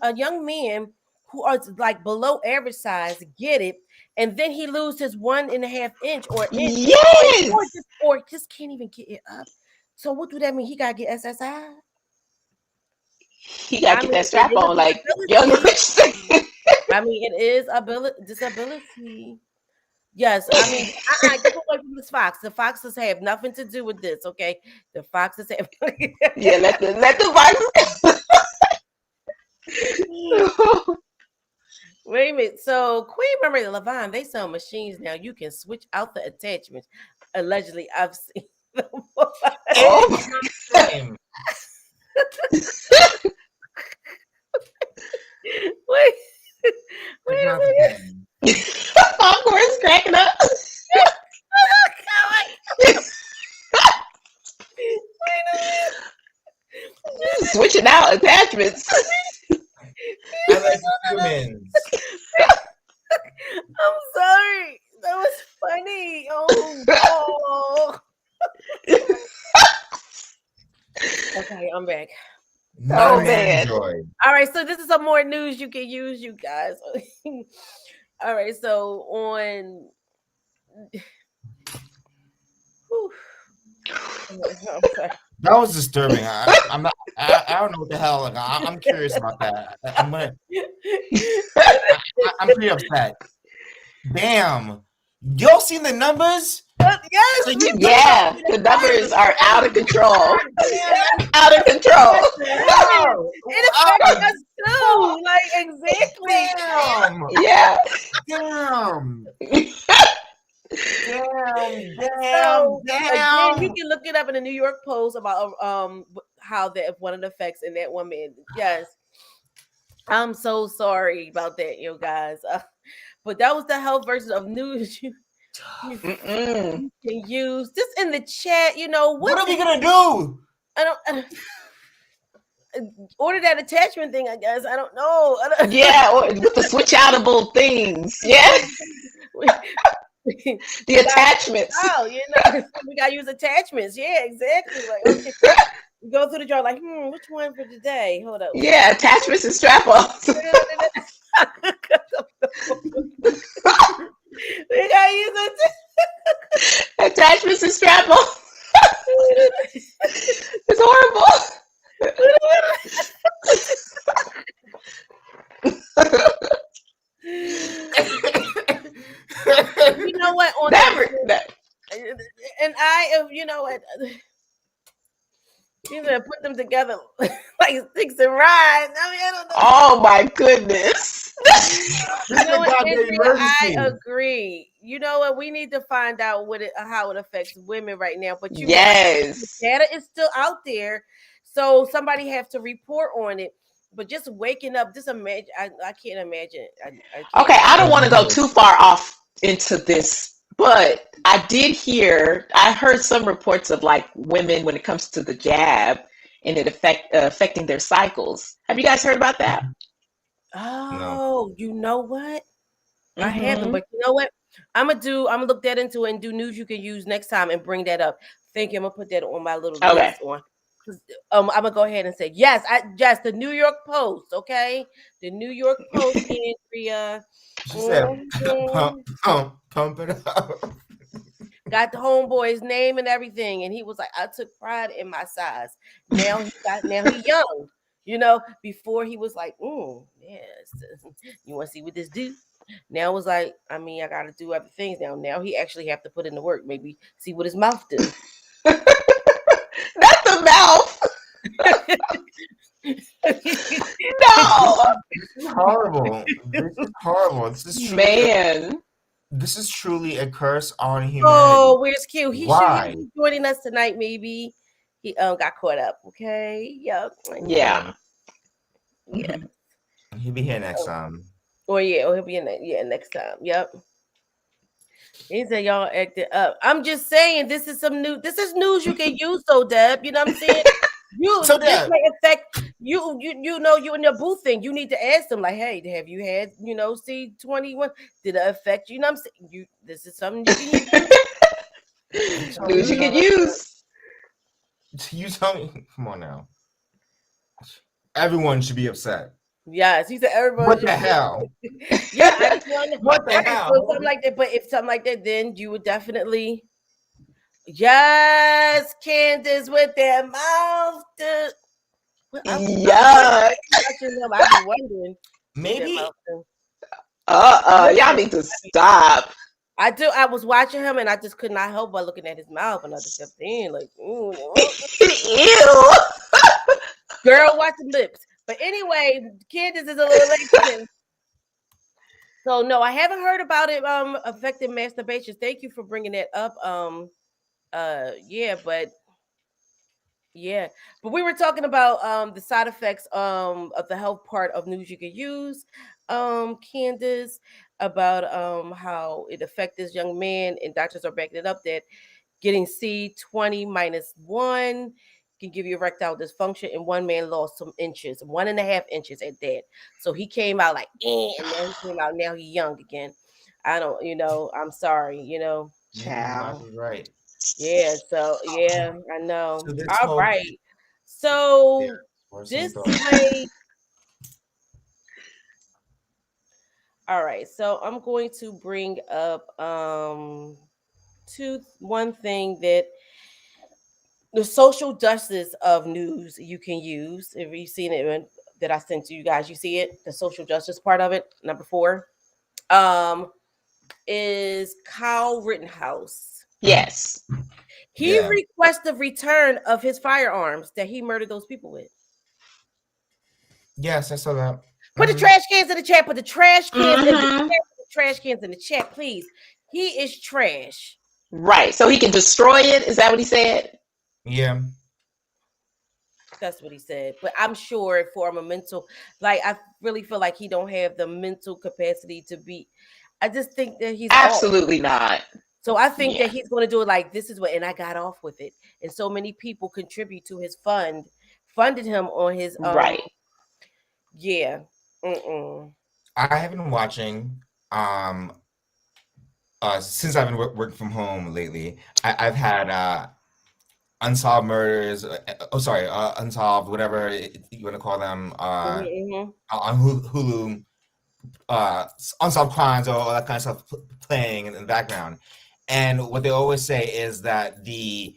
[SPEAKER 1] a young man who are like below average size get it, and then he loses his 1.5 inch or inch,
[SPEAKER 2] yes,
[SPEAKER 1] or just can't even get it up. So what do that mean? He gotta get SSI.
[SPEAKER 2] he got to get that strap
[SPEAKER 1] it is
[SPEAKER 2] on, like
[SPEAKER 1] disability.
[SPEAKER 2] young Rich said.
[SPEAKER 1] I mean, it is disability. Yes, I mean, get away from this fox. The foxes have nothing to do with this, okay? The foxes have.
[SPEAKER 2] Yeah, let the box.
[SPEAKER 1] Wait a minute. So, Queen Memory Levine, they sell machines now. You can switch out the attachments. Allegedly, I've seen them.
[SPEAKER 2] Oh,
[SPEAKER 1] Wait a minute.
[SPEAKER 2] Popcorn's cracking up. Switching out attachments.
[SPEAKER 3] I like humans.
[SPEAKER 1] I'm sorry. That was funny. Oh, okay, I'm back.
[SPEAKER 2] Oh, man.
[SPEAKER 3] Android.
[SPEAKER 1] All right, so this is some more news you can use, you guys. All right, so on. Whew. I'm sorry.
[SPEAKER 3] That was disturbing. I'm not. I don't know what the hell. Like, I'm curious about that. I'm pretty upset. Damn, y'all seen the numbers?
[SPEAKER 1] Yes,
[SPEAKER 3] So
[SPEAKER 2] Yeah, the numbers are out of control. Out of control.
[SPEAKER 1] it affects us too. Like exactly.
[SPEAKER 3] Damn.
[SPEAKER 2] Yeah.
[SPEAKER 3] Damn.
[SPEAKER 1] So again, you can look it up in the New York Post about how that one of the effects in that one man. Yes, I'm so sorry about that, you guys. But that was the health version of news you can use. Just in the chat,
[SPEAKER 3] What are we gonna do?
[SPEAKER 1] I don't order that attachment thing. I guess I don't know.
[SPEAKER 2] Yeah, with the switch outable things. Yeah. The attachments.
[SPEAKER 1] Oh, we gotta use attachments. Yeah, exactly. Like, okay. You go through the jar, like, which one for today? Hold up.
[SPEAKER 2] Yeah, attachments and strap-ons.
[SPEAKER 1] We gotta use
[SPEAKER 2] Attachments and strap-ons. It's horrible.
[SPEAKER 1] You know what? On and what? You gonna put them together like sticks and rides. I mean, I don't know.
[SPEAKER 2] Oh my goodness.
[SPEAKER 1] I agree. You know what? We need to find out how it affects women right now. But
[SPEAKER 2] yes,
[SPEAKER 1] the data is still out there, so somebody have to report on it. But just waking up, just imagine. I can't imagine.
[SPEAKER 2] Okay, I don't want to go too far off into this, but I heard some reports of like women when it comes to the jab and it affecting their cycles. Have you guys heard about that?
[SPEAKER 3] No.
[SPEAKER 1] Oh, you know what? I haven't,
[SPEAKER 2] Mm-hmm.
[SPEAKER 1] but you know what? I'm gonna look that into it and do news you can use next time and bring that up. Thank you. I'm gonna put that on my little
[SPEAKER 2] Okay.
[SPEAKER 1] list on. I'm gonna go ahead and say yes. The New York Post. Okay, the New York Post, Andrea.
[SPEAKER 3] She said,
[SPEAKER 1] Mhm.
[SPEAKER 3] pump it up.
[SPEAKER 1] Got the homeboy's name and everything, and he was like, "I took pride in my size." Now he young. Before he was like, yes, you want to see what this do? Now it was like, I mean, I got to do other things now. Now he actually have to put in the work. Maybe see what his mouth do.
[SPEAKER 2] Not the mouth. No,
[SPEAKER 3] This is horrible. This is horrible.
[SPEAKER 2] man.
[SPEAKER 3] This is truly a curse on humanity.
[SPEAKER 1] Oh, where's Q? He should
[SPEAKER 3] Why?
[SPEAKER 1] be joining us tonight. Maybe he got caught up. Okay, yep.
[SPEAKER 2] Yeah.
[SPEAKER 1] Yeah.
[SPEAKER 3] He'll be here next time.
[SPEAKER 1] Or he'll be in next time. Yep. He said y'all acted up. I'm just saying this is news you can use though, Deb. You know what I'm saying?
[SPEAKER 3] So,
[SPEAKER 1] This
[SPEAKER 3] Deb,
[SPEAKER 1] may affect you in your booth thing. You need to ask them like, hey, have you had, C21? Did it affect you? You know what I'm saying? This is something you can use.
[SPEAKER 2] News you can use.
[SPEAKER 3] you tell me. Come on now. Everyone should be upset.
[SPEAKER 1] Yes, he said everybody.
[SPEAKER 3] What the hell?
[SPEAKER 1] Yeah, I just wanted
[SPEAKER 3] What the hell?
[SPEAKER 1] So something like that. But if something like that, then you would definitely. Yes, Candace with their mouth.
[SPEAKER 2] Yuck.
[SPEAKER 1] I've been wondering.
[SPEAKER 3] Maybe.
[SPEAKER 2] Y'all need to stop.
[SPEAKER 1] I do. I was watching him, and I just could not help but looking at his mouth, and I just kept saying, like,
[SPEAKER 2] Ew.
[SPEAKER 1] girl, watch the lips. But anyway, Candace is a little late. So no, I haven't heard about it affecting masturbation. Thank you for bringing that up. But we were talking about the side effects of the health part of news you can use, Candace, about how it affects this young man, and doctors are backing it up that getting C20 minus 1 can give you erectile dysfunction, and one man lost some inches, 1.5 inches at that. So he came out like, and then he came out, now he's young again. I don't, I'm sorry,
[SPEAKER 2] Ciao.
[SPEAKER 3] Right.
[SPEAKER 1] Yeah, so yeah, I know.
[SPEAKER 3] So
[SPEAKER 1] All right. So
[SPEAKER 3] Yeah,
[SPEAKER 1] this way. All right. So I'm going to bring up one thing that the social justice of news you can use. If you've seen it that I sent to you guys, you see it, the social justice part of it. Number 4 is Kyle Rittenhouse.
[SPEAKER 2] Yes.
[SPEAKER 1] He requested return of his firearms that he murdered those people with.
[SPEAKER 3] Yes, I saw that.
[SPEAKER 1] Put the trash cans in the chat. Put the trash cans in the chat. Put the trash cans in the chat, please. He is trash.
[SPEAKER 2] Right. So he can destroy it. Is that what he said?
[SPEAKER 3] Yeah.
[SPEAKER 1] That's what he said. But I'm sure for a mental, I really feel like he don't have the mental capacity to be. I just think that he's
[SPEAKER 2] absolutely not.
[SPEAKER 1] So I think that he's going to do it like this is what, and I got off with it. And so many people contribute to his funded him on his
[SPEAKER 2] right.
[SPEAKER 1] Yeah.
[SPEAKER 3] I have been watching since I've been working from home lately. I've had unsolved murders. Unsolved, whatever you want to call them, on Hulu. Unsolved crimes or all that kind of stuff playing in the background. And what they always say is that the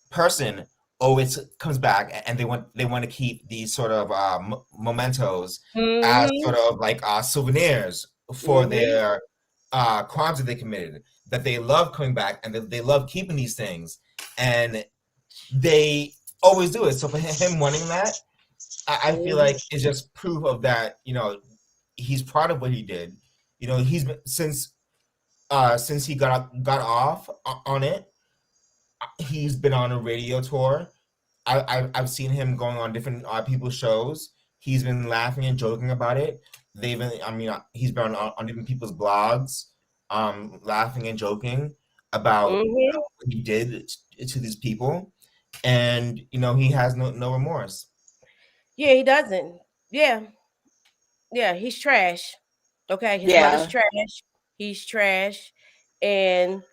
[SPEAKER 3] person always comes back and they want to keep these sort of mementos as sort of like souvenirs for their crimes that they committed, that they love coming back and they love keeping these things, and they always do it. So for him wanting that, I feel like it's just proof of that, he's proud of what he did. He's been since he got off on it, he's been on a radio tour. I've seen him going on different people's shows. He's been laughing and joking about it. He's been on different people's blogs, laughing and joking about what he did to these people. and he has no remorse.
[SPEAKER 1] Yeah, he doesn't. Yeah, yeah, he's trash. Okay, his mother's
[SPEAKER 2] Yeah.
[SPEAKER 1] trash. He's trash, and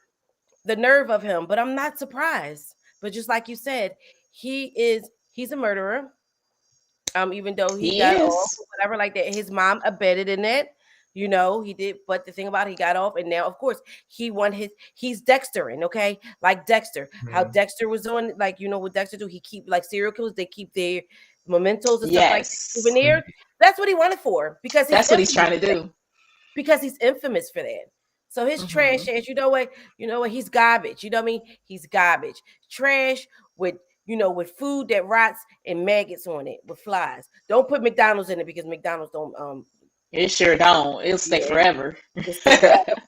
[SPEAKER 1] the nerve of him. But I'm not surprised. But just like you said, he's a murderer. Even though he
[SPEAKER 2] He
[SPEAKER 1] got off
[SPEAKER 2] is.
[SPEAKER 1] or whatever like that, his mom abetted in it. He did. But the thing about it, he got off, and now, of course, he's Dextering, okay, like Dexter. How
[SPEAKER 3] Mhm.
[SPEAKER 1] Dexter was on, like what Dexter do? He keep like serial killers. They keep their mementos and stuff like that,
[SPEAKER 2] Yes.
[SPEAKER 1] souvenirs. That's what he wanted for
[SPEAKER 2] That's what he's trying to do.
[SPEAKER 1] because he's infamous for that. So his trash
[SPEAKER 2] Hmm.
[SPEAKER 1] ass, you know what, he's garbage. You know what I mean? He's garbage. Trash with with food that rots and maggots on it with flies. Don't put McDonald's in it because McDonald's don't
[SPEAKER 2] It sure don't. It'll stay
[SPEAKER 1] yeah,
[SPEAKER 2] forever.
[SPEAKER 1] it stay forever.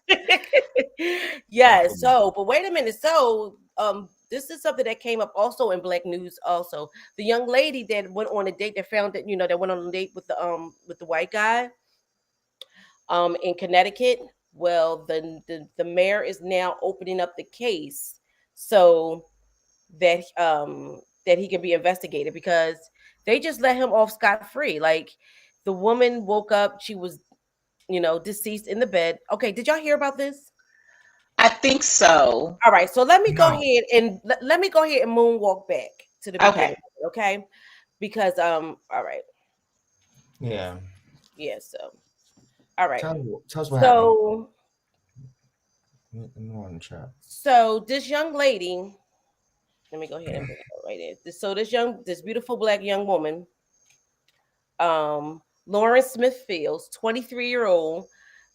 [SPEAKER 1] Yeah,
[SPEAKER 3] Absolutely.
[SPEAKER 1] so but wait a minute. So this is something that came up also in Black News also. The young lady that went on a date that found that that went on a date with the white guy in Connecticut. Well, the mayor is now opening up the case so that he can be investigated because they just let him off scot free. Like the woman woke up, she was deceased in the bed. Okay, did y'all hear about this?
[SPEAKER 2] I think so.
[SPEAKER 1] All right, so let me go
[SPEAKER 3] No.
[SPEAKER 1] ahead and let me go ahead and moonwalk back to the
[SPEAKER 2] Okay.
[SPEAKER 1] beginning, okay? Because all right,
[SPEAKER 3] Yeah.
[SPEAKER 1] yeah, so all right,
[SPEAKER 3] Tell us what happened.
[SPEAKER 1] so
[SPEAKER 3] Let me on the chat.
[SPEAKER 1] this young lady, let me go ahead and bring it up right there. So this beautiful Black young woman, Lauren Smith Fields, 23-year-old.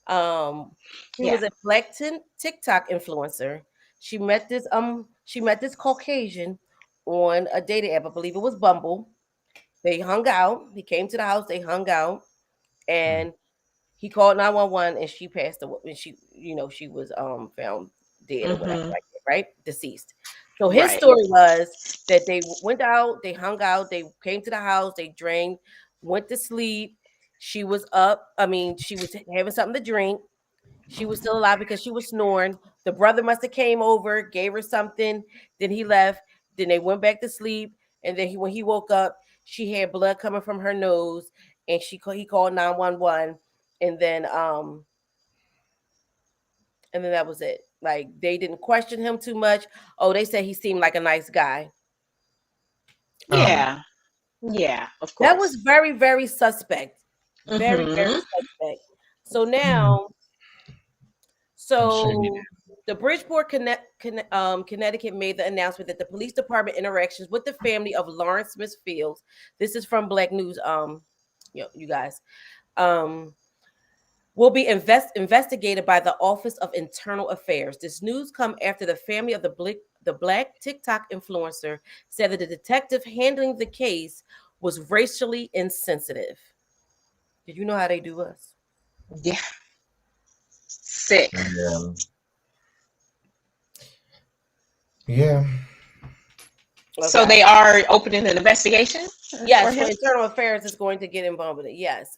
[SPEAKER 1] She
[SPEAKER 2] Yeah.
[SPEAKER 1] was a Black TikTok influencer. She met this Caucasian on a dating app. I believe it was Bumble. They hung out. He came to the house. They hung out,
[SPEAKER 3] Mm.
[SPEAKER 1] and he called 911, and she passed away. And she was found dead or whatever
[SPEAKER 2] Hmm.
[SPEAKER 1] like that, right? Deceased. So his
[SPEAKER 2] Right.
[SPEAKER 1] story was that they went out, they hung out, they came to the house, they drank, went to sleep. She was up. I mean, she was having something to drink. She was still alive because she was snoring. The brother must have came over, gave her something. Then he left. Then they went back to sleep. And then when he woke up, she had blood coming from her nose, and he called 911. And then that was it. Like they didn't question him too much. Oh, they said he seemed like a nice guy.
[SPEAKER 3] Um.
[SPEAKER 2] Yeah. Yeah. Of
[SPEAKER 1] That was
[SPEAKER 2] course.
[SPEAKER 1] very, very suspect. Very, very
[SPEAKER 2] Hmm.
[SPEAKER 1] suspect. So now,
[SPEAKER 3] Shady.
[SPEAKER 1] so the Bridgeport, Connecticut made the announcement that the police department interactions with the family of Lawrence Smith Fields. This is from Black News. You guys. Um, will be investigated by the Office of Internal Affairs. This news come after the family of the Black TikTok influencer said that the detective handling the case was racially insensitive. Did you know how they do us?
[SPEAKER 2] Yeah. Sick.
[SPEAKER 3] Yeah. Yeah.
[SPEAKER 2] So
[SPEAKER 1] Okay.
[SPEAKER 2] they are opening an investigation for
[SPEAKER 1] Yes, so
[SPEAKER 2] him.
[SPEAKER 1] Internal Affairs is going to get involved in it. Yes.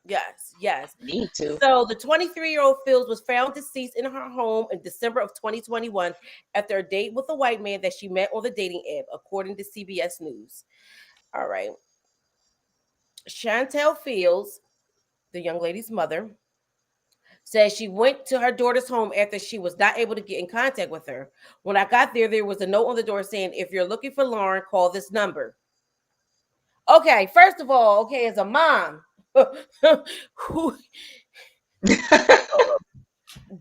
[SPEAKER 1] Yes, yes.
[SPEAKER 2] Need to.
[SPEAKER 1] So the 23-year-old Fields was found deceased in her home in December of 2021 after a date with a white man that she met on the dating app, according to CBS News. All right. Chantel Fields, the young lady's mother, says she went to her daughter's home after she was not able to get in contact with her. When I got there was a note on the door saying, "If you're looking for Lauren, call this number." Okay, first of all, okay, as a mom, who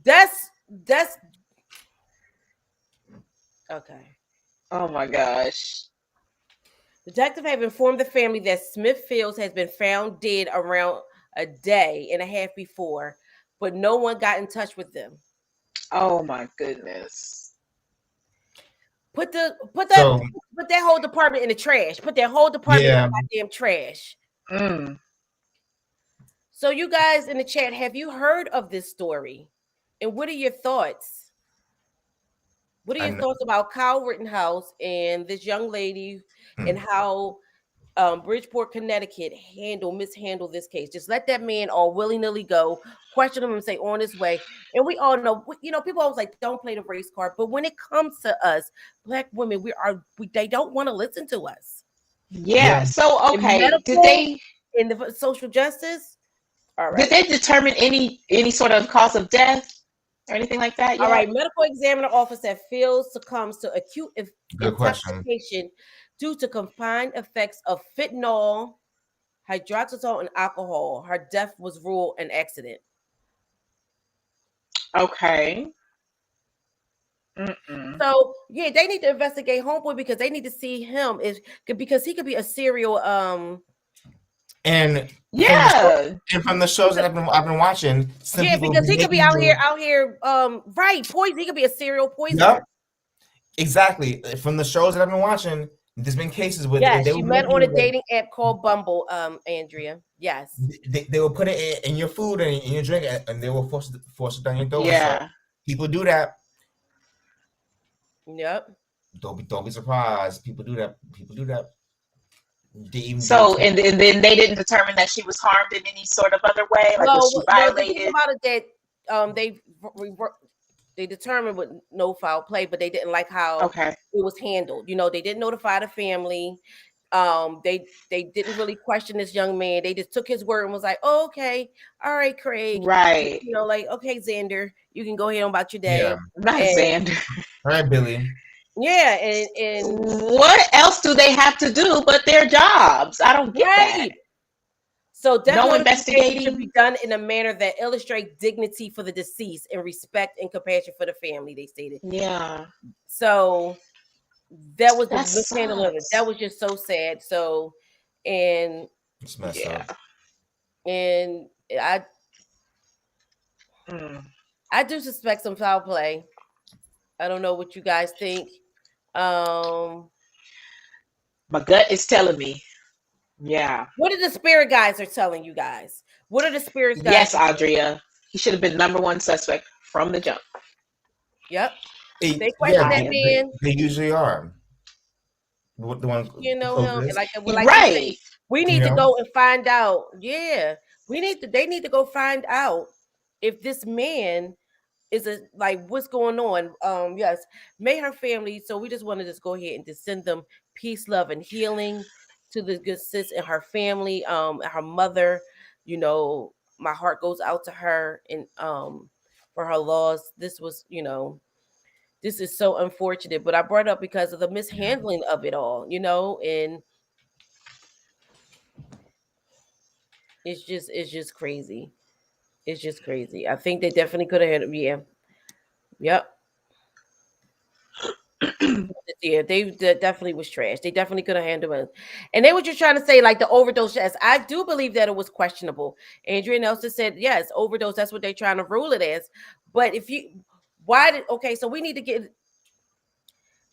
[SPEAKER 1] that's okay.
[SPEAKER 2] Oh my gosh.
[SPEAKER 1] Detective have informed the family that Smith Fields has been found dead around a day and a half before, but no one got in touch with them.
[SPEAKER 2] Oh my goodness.
[SPEAKER 1] Put the put that
[SPEAKER 3] So
[SPEAKER 1] put that whole department in the trash. Put that whole department in
[SPEAKER 3] yeah.
[SPEAKER 1] the goddamn trash.
[SPEAKER 2] Mm.
[SPEAKER 1] So you guys in the chat, have you heard of this story? And what are your thoughts? What are your
[SPEAKER 3] And
[SPEAKER 1] thoughts about Kyle Rittenhouse and this young lady and how Bridgeport, Connecticut, mishandle this case. Just let that man all willy nilly go, question him and say on his way. And we all know, people always like don't play the race card, but when it comes to us, Black women, they don't want to listen to us.
[SPEAKER 2] Yeah. So
[SPEAKER 1] In
[SPEAKER 2] okay, did
[SPEAKER 1] medical,
[SPEAKER 2] they
[SPEAKER 1] in the social justice? All
[SPEAKER 2] did
[SPEAKER 1] right.
[SPEAKER 2] they determine any sort of cause of death or anything like that yet?
[SPEAKER 1] All right. Medical examiner office that Fields succumbs to acute
[SPEAKER 3] Good question.
[SPEAKER 1] intoxication due to combined effects of fentanyl, hydroxyzone, and alcohol. Her death was ruled an accident.
[SPEAKER 2] Okay.
[SPEAKER 1] So yeah, they need to investigate homeboy because they need to see him because he could be a serial
[SPEAKER 3] And
[SPEAKER 2] yeah,
[SPEAKER 3] from the shows that I've been watching, some people
[SPEAKER 1] because he could be out here right, poison. He could be a serial poisoner.
[SPEAKER 3] Yep, exactly. From the shows that I've been watching, there's been cases where
[SPEAKER 1] she met on a dating app called Bumble, Andrea. Yes.
[SPEAKER 3] They will put it in your food and in your drink, and they will force it down your throat.
[SPEAKER 2] Yeah.
[SPEAKER 3] So people do that.
[SPEAKER 1] Yep.
[SPEAKER 3] Don't be surprised. People do that.
[SPEAKER 2] So and then they didn't determine that she was harmed in any sort of other way, like was she violated?
[SPEAKER 1] The thing about it that they determined with no foul play, but they didn't like how it was handled. They didn't notify the family. They didn't really question this young man. They just took his word and was like, oh, okay, all right, Craig,
[SPEAKER 2] right?
[SPEAKER 1] Like, okay, Xander, you can go ahead on about your day.
[SPEAKER 2] Yeah, not Xander.
[SPEAKER 3] All right, Billy.
[SPEAKER 1] Yeah, and
[SPEAKER 2] what else do they have to do but their jobs? I don't get that.
[SPEAKER 1] So
[SPEAKER 2] no investigating
[SPEAKER 1] should be done in a manner that illustrates dignity for the deceased and respect and compassion for the family. They stated.
[SPEAKER 2] Yeah.
[SPEAKER 1] So that was the mishandling of it. That was just so sad. So, and
[SPEAKER 3] it's messed up.
[SPEAKER 1] And I do suspect some foul play. I don't know what you guys think. My
[SPEAKER 2] gut is telling me. Yeah.
[SPEAKER 1] What are the spirit guys are telling you guys? What are the spirits guys?
[SPEAKER 2] Yes, Andrea. He should have been #1 suspect from the jump.
[SPEAKER 1] Yep. They question that man.
[SPEAKER 3] They usually are. The ones
[SPEAKER 1] him, and like
[SPEAKER 2] right.
[SPEAKER 1] We need to go and find out. Yeah, they need to go find out if this man is what's going on. Yes, may her family. So we just want to just go ahead and just send them peace, love, and healing to the good sis and her family. Her mother. My heart goes out to her and for her loss. This was, this is so unfortunate. But I brought it up because of the mishandling of it all. And it's just crazy. It's just crazy. I think they definitely could have had it. Yeah. Yep. Yeah, they definitely was trash. They definitely could have handled it. And they were just trying to say like the overdose. Yes, I do believe that it was questionable. Andrea Nelson said, yes, overdose. That's what they're trying to rule it as. But so we need to get.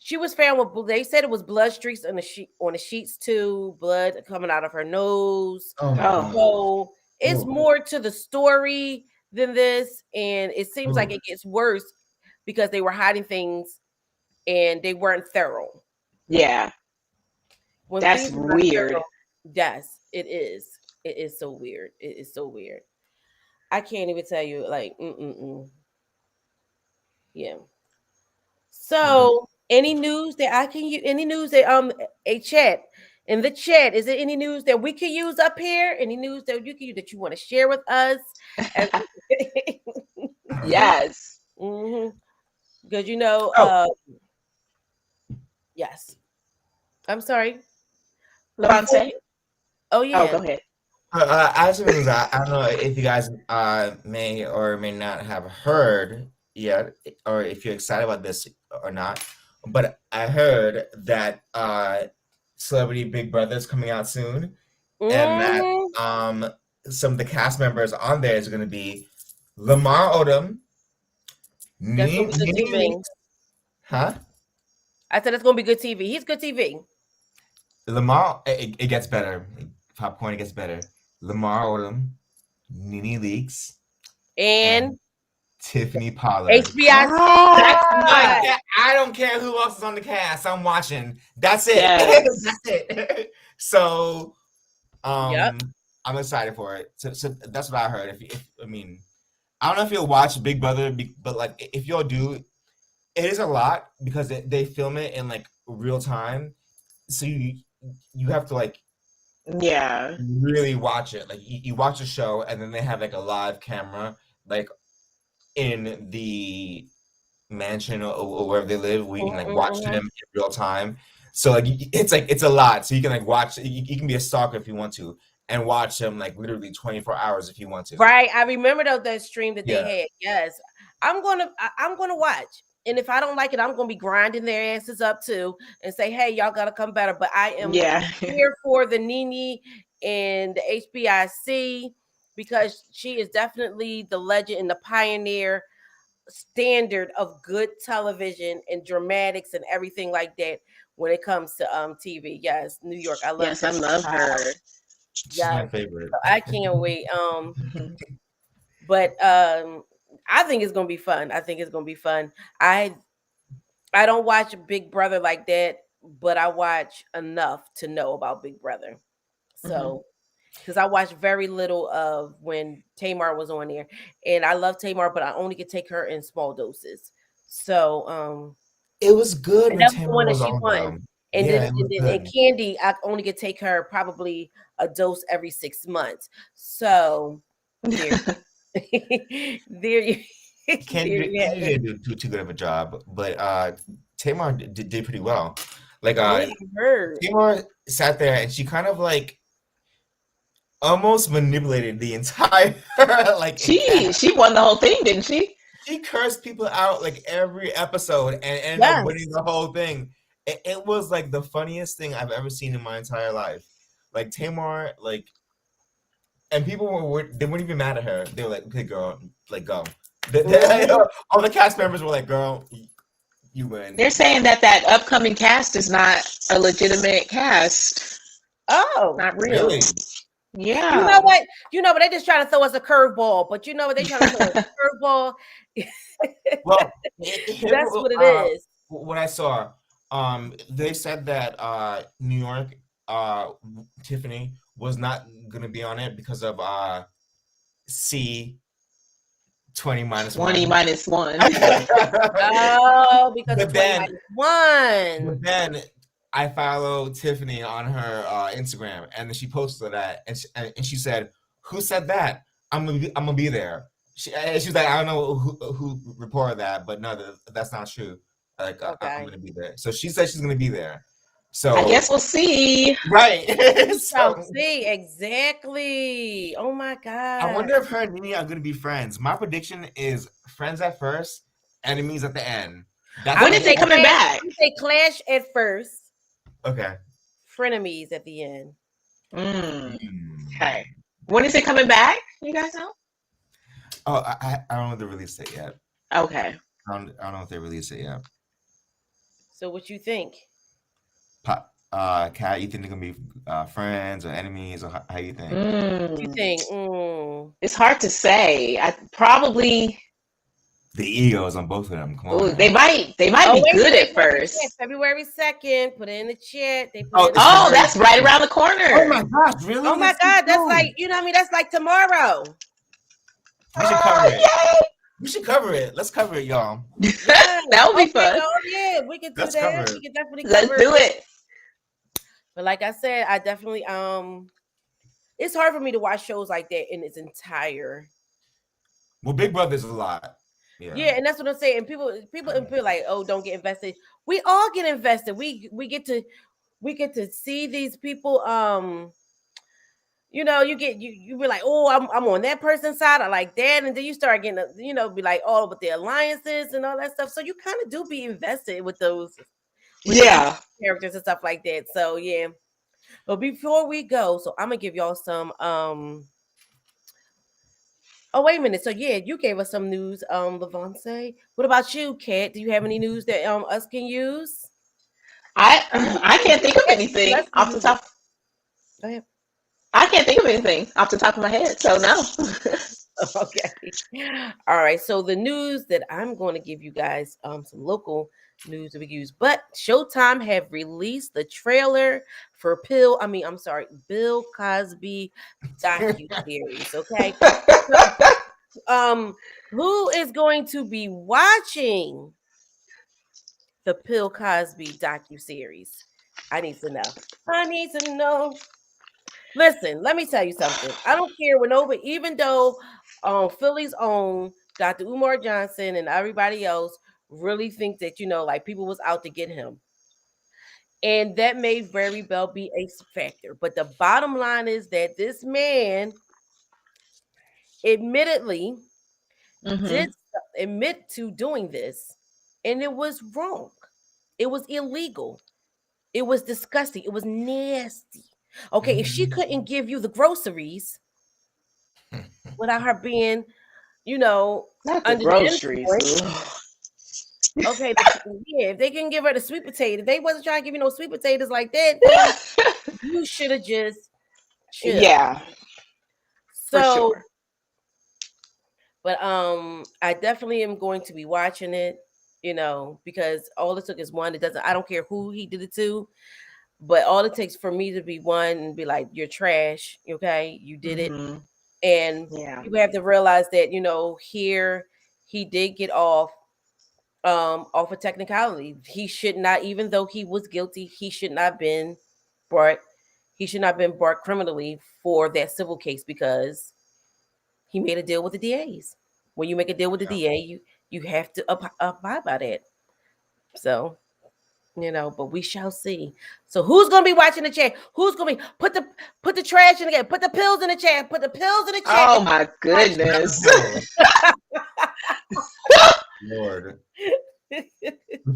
[SPEAKER 1] She was found with. They said it was blood streaks on the sheets too. Blood coming out of her nose. So it's more to the story than this, and it seems like it gets worse because they were hiding things and they weren't thorough.
[SPEAKER 2] Yeah, that's weird.
[SPEAKER 1] Yes, it is. It is so weird. It is so weird. I can't even tell you. Like, yeah. So, any news that I can use? Any news that a chat in the chat? Is there any news that we can use up here? Any news that you can use that you want to share with us?
[SPEAKER 2] Yes.
[SPEAKER 1] Because yes. I'm sorry.
[SPEAKER 2] Levante?
[SPEAKER 1] Oh yeah.
[SPEAKER 2] Oh, go ahead.
[SPEAKER 3] I don't know if you guys may or may not have heard yet, or if you're excited about this or not. But I heard that Celebrity Big Brother is coming out soon, and that some of the cast members on there is going to be Lamar Odom. Huh?
[SPEAKER 1] I said it's going to be good TV. He's good TV.
[SPEAKER 3] Lamar, it gets better. Popcorn, it gets better. Lamar Odom, Nene Leakes,
[SPEAKER 1] and
[SPEAKER 3] Tiffany Pollard.
[SPEAKER 1] HBI.
[SPEAKER 3] I don't care who else is on the cast. I'm watching. That's it.
[SPEAKER 2] Yes.
[SPEAKER 3] That's it. So
[SPEAKER 1] Yep.
[SPEAKER 3] I'm excited for it. So that's what I heard. If I mean, I don't know if you'll watch Big Brother, but like if you'll do, it is a lot because they film it in like real time. So you have to like
[SPEAKER 2] Yeah.
[SPEAKER 3] really watch it. Like you watch the show and then they have like a live camera like in the mansion or wherever they live where you can like watch them
[SPEAKER 1] Mm-mm-mm.
[SPEAKER 3] in real time. So like it's a lot. So you can like watch you can be a stalker if you want to and watch them like literally 24 hours if you want to.
[SPEAKER 1] Right. I remember that stream that they
[SPEAKER 3] Yeah.
[SPEAKER 1] had. Yes. I'm gonna watch. And if I don't like it, I'm gonna be grinding their asses up too and say, hey, y'all gotta come better. But I am
[SPEAKER 2] Yeah.
[SPEAKER 1] here for the Nene and the HBIC because she is definitely the legend and the pioneer standard of good television and dramatics and everything like that when it comes to TV. Yes, New York. I love
[SPEAKER 2] Yes, I love her.
[SPEAKER 3] She's my
[SPEAKER 1] Yes.
[SPEAKER 3] favorite.
[SPEAKER 1] So I can't wait. But I think it's gonna be fun. I think it's gonna be fun. I don't watch Big Brother like that, but I watch enough to know about Big Brother. So because I watched very little of when Tamar was on there, and I love Tamar, but I only could take her in small doses. So
[SPEAKER 3] It was good
[SPEAKER 1] and
[SPEAKER 3] when
[SPEAKER 1] that was the
[SPEAKER 3] Tamara
[SPEAKER 1] one that
[SPEAKER 3] was
[SPEAKER 1] she
[SPEAKER 3] on
[SPEAKER 1] won.
[SPEAKER 3] though.
[SPEAKER 1] And
[SPEAKER 3] Yeah,
[SPEAKER 1] then
[SPEAKER 3] it was
[SPEAKER 1] and
[SPEAKER 3] good.
[SPEAKER 1] Candy, I only could take her probably a dose every 6 months. So there, there you, there you have
[SPEAKER 3] Candy
[SPEAKER 1] it.
[SPEAKER 3] didn't do too good of a job, but Tamar did pretty well. Like
[SPEAKER 1] Yeah, I heard.
[SPEAKER 3] Tamar sat there and she kind of like almost manipulated the entire like cast.
[SPEAKER 2] She won the whole thing, didn't she?
[SPEAKER 3] She cursed people out like every episode and ended up winning
[SPEAKER 1] Yes.
[SPEAKER 3] the whole thing. It was like the funniest thing I've ever seen in my entire life. Like Tamar, like, and people they weren't even mad at her. They were like, "Okay, girl, like go."
[SPEAKER 1] Mhm.
[SPEAKER 3] All the cast members were like, "Girl, you win."
[SPEAKER 2] They're saying that upcoming cast is not a legitimate cast.
[SPEAKER 1] Oh,
[SPEAKER 2] Not real.
[SPEAKER 3] Really?
[SPEAKER 1] you
[SPEAKER 2] Yeah.
[SPEAKER 1] know what? But they just trying to throw us a curveball. But you know what? They trying to throw us a curveball.
[SPEAKER 3] Well,
[SPEAKER 1] That's what it is.
[SPEAKER 3] what I saw, they said that New York, Tiffany was not gonna be on it because of C 20 minus
[SPEAKER 2] 20
[SPEAKER 3] one.
[SPEAKER 2] minus 1.
[SPEAKER 1] Oh, because of
[SPEAKER 3] But
[SPEAKER 1] 20
[SPEAKER 3] then,
[SPEAKER 1] minus 1.
[SPEAKER 3] but then I follow Tiffany on her Instagram, and then she posted that, and she said, "Who said that? I'm gonna be there." She was like, "I don't know who reported that, but no, that's not true. Like, I'm
[SPEAKER 1] Okay.
[SPEAKER 3] gonna be there." So she said she's gonna be there.
[SPEAKER 2] I
[SPEAKER 3] So
[SPEAKER 2] guess we'll see.
[SPEAKER 3] right.
[SPEAKER 1] So
[SPEAKER 3] So
[SPEAKER 1] see exactly. Oh my
[SPEAKER 3] I
[SPEAKER 1] god.
[SPEAKER 3] wonder if her and Nini are gonna be friends. My prediction is friends at first, enemies at the end. That's
[SPEAKER 2] When
[SPEAKER 1] I'm
[SPEAKER 2] is
[SPEAKER 1] gonna
[SPEAKER 2] they
[SPEAKER 1] say
[SPEAKER 2] coming
[SPEAKER 1] clash.
[SPEAKER 2] back?
[SPEAKER 1] I'm gonna say clash at first,
[SPEAKER 3] okay.
[SPEAKER 1] frenemies at the end.
[SPEAKER 2] Mm,
[SPEAKER 3] Hmm.
[SPEAKER 2] okay. When is it coming back? You guys know?
[SPEAKER 3] Oh, I don't know the release date yet.
[SPEAKER 2] Okay.
[SPEAKER 3] I don't know if they released it yet.
[SPEAKER 1] So what you think?
[SPEAKER 3] Kat, you think they're gonna be friends or enemies, or how you think?
[SPEAKER 1] What you
[SPEAKER 2] Mm,
[SPEAKER 1] think?
[SPEAKER 2] it's hard to say. I probably.
[SPEAKER 3] The egos on both of them. Come on
[SPEAKER 2] Ooh,
[SPEAKER 3] now.
[SPEAKER 2] they might be
[SPEAKER 1] Oh wait,
[SPEAKER 2] good
[SPEAKER 1] they
[SPEAKER 2] at
[SPEAKER 1] put it in the chat,
[SPEAKER 2] first.
[SPEAKER 1] February 2nd. Put it in the chat. They put
[SPEAKER 3] Oh,
[SPEAKER 1] it in the
[SPEAKER 3] it's
[SPEAKER 2] Oh,
[SPEAKER 3] February
[SPEAKER 2] that's right
[SPEAKER 3] 2nd.
[SPEAKER 2] around the
[SPEAKER 3] Oh
[SPEAKER 2] corner.
[SPEAKER 3] my gosh, really?
[SPEAKER 1] Oh my
[SPEAKER 3] That's so
[SPEAKER 1] god, that's
[SPEAKER 3] cool.
[SPEAKER 1] like, you know what I mean? That's like tomorrow.
[SPEAKER 3] We should cover it.
[SPEAKER 2] Yay!
[SPEAKER 3] We should cover it. Let's cover it, y'all.
[SPEAKER 1] Yes.
[SPEAKER 2] That would be
[SPEAKER 1] Okay,
[SPEAKER 2] fun.
[SPEAKER 1] oh yeah, we can do
[SPEAKER 3] Let's
[SPEAKER 1] that.
[SPEAKER 3] cover
[SPEAKER 1] We
[SPEAKER 3] it.
[SPEAKER 1] can definitely
[SPEAKER 2] Let's
[SPEAKER 1] cover
[SPEAKER 2] do it.
[SPEAKER 1] But like I said, I definitely it's hard for me to watch shows like that in its entire.
[SPEAKER 3] Well, Big Brother's a lot.
[SPEAKER 1] Yeah, and that's what I'm saying. People like, oh, don't get invested. We all get invested. We get to see these people. You be like, oh, I'm on that person's side. I like that, and then you start getting, be like all with the alliances and all that stuff. So you kind of do be invested with those
[SPEAKER 2] Yeah.
[SPEAKER 1] characters and stuff like that. So yeah. But before we go, so I'm gonna give y'all some. Oh wait a minute. So yeah, you gave us some news, Levante. What about you, Kat? Do you have any news that us can use?
[SPEAKER 2] I can't think of anything
[SPEAKER 1] Let's
[SPEAKER 2] off the
[SPEAKER 1] use it.
[SPEAKER 2] top.
[SPEAKER 1] Go ahead.
[SPEAKER 2] I can't think of anything off the top of my head. So no.
[SPEAKER 1] Okay. All right. So the news that I'm going to give you guys some local news that we use. But Showtime have released the trailer for I'm sorry, Bill Cosby docu series. Okay. So who is going to be watching the Bill Cosby docu series? I need to know. I need to know. Listen, let me tell you something. I don't care what nobody, even though Philly's own Dr. Umar Johnson and everybody else really think that, like people was out to get him. And that may very well be a factor. But the bottom line is that this man admittedly
[SPEAKER 2] Mm-hmm.
[SPEAKER 1] did admit to doing this, and it was wrong. It was illegal. It was disgusting. It was nasty. Okay, if she couldn't give you the groceries without her being, you know,
[SPEAKER 2] Not the
[SPEAKER 1] under the
[SPEAKER 2] groceries.
[SPEAKER 1] influence. Okay, yeah, if they can give her the sweet potato, they wasn't trying to give you no sweet potatoes like that, then you should have just chill.
[SPEAKER 2] Yeah, for
[SPEAKER 1] So,
[SPEAKER 2] sure.
[SPEAKER 1] but I definitely am going to be watching it, because all it took is one. It doesn't. I don't care who he did it to, but all it takes for me to be one and be like, "You're trash." Okay, you did it,
[SPEAKER 2] Mm-hmm.
[SPEAKER 1] and
[SPEAKER 2] Yeah.
[SPEAKER 1] people have to realize that here he did get off a technicality. He should not, even though he was guilty, he should not have been brought criminally for that civil case because he made a deal with the DAs. When you make a deal with the
[SPEAKER 3] Yeah.
[SPEAKER 1] DA, you have to abide by that. So, but we shall see. So who's gonna be watching the chat? Who's gonna be put the trash in the chat, put the pills in the chat, put the pills in the chat.
[SPEAKER 2] Oh my goodness.
[SPEAKER 3] Lord.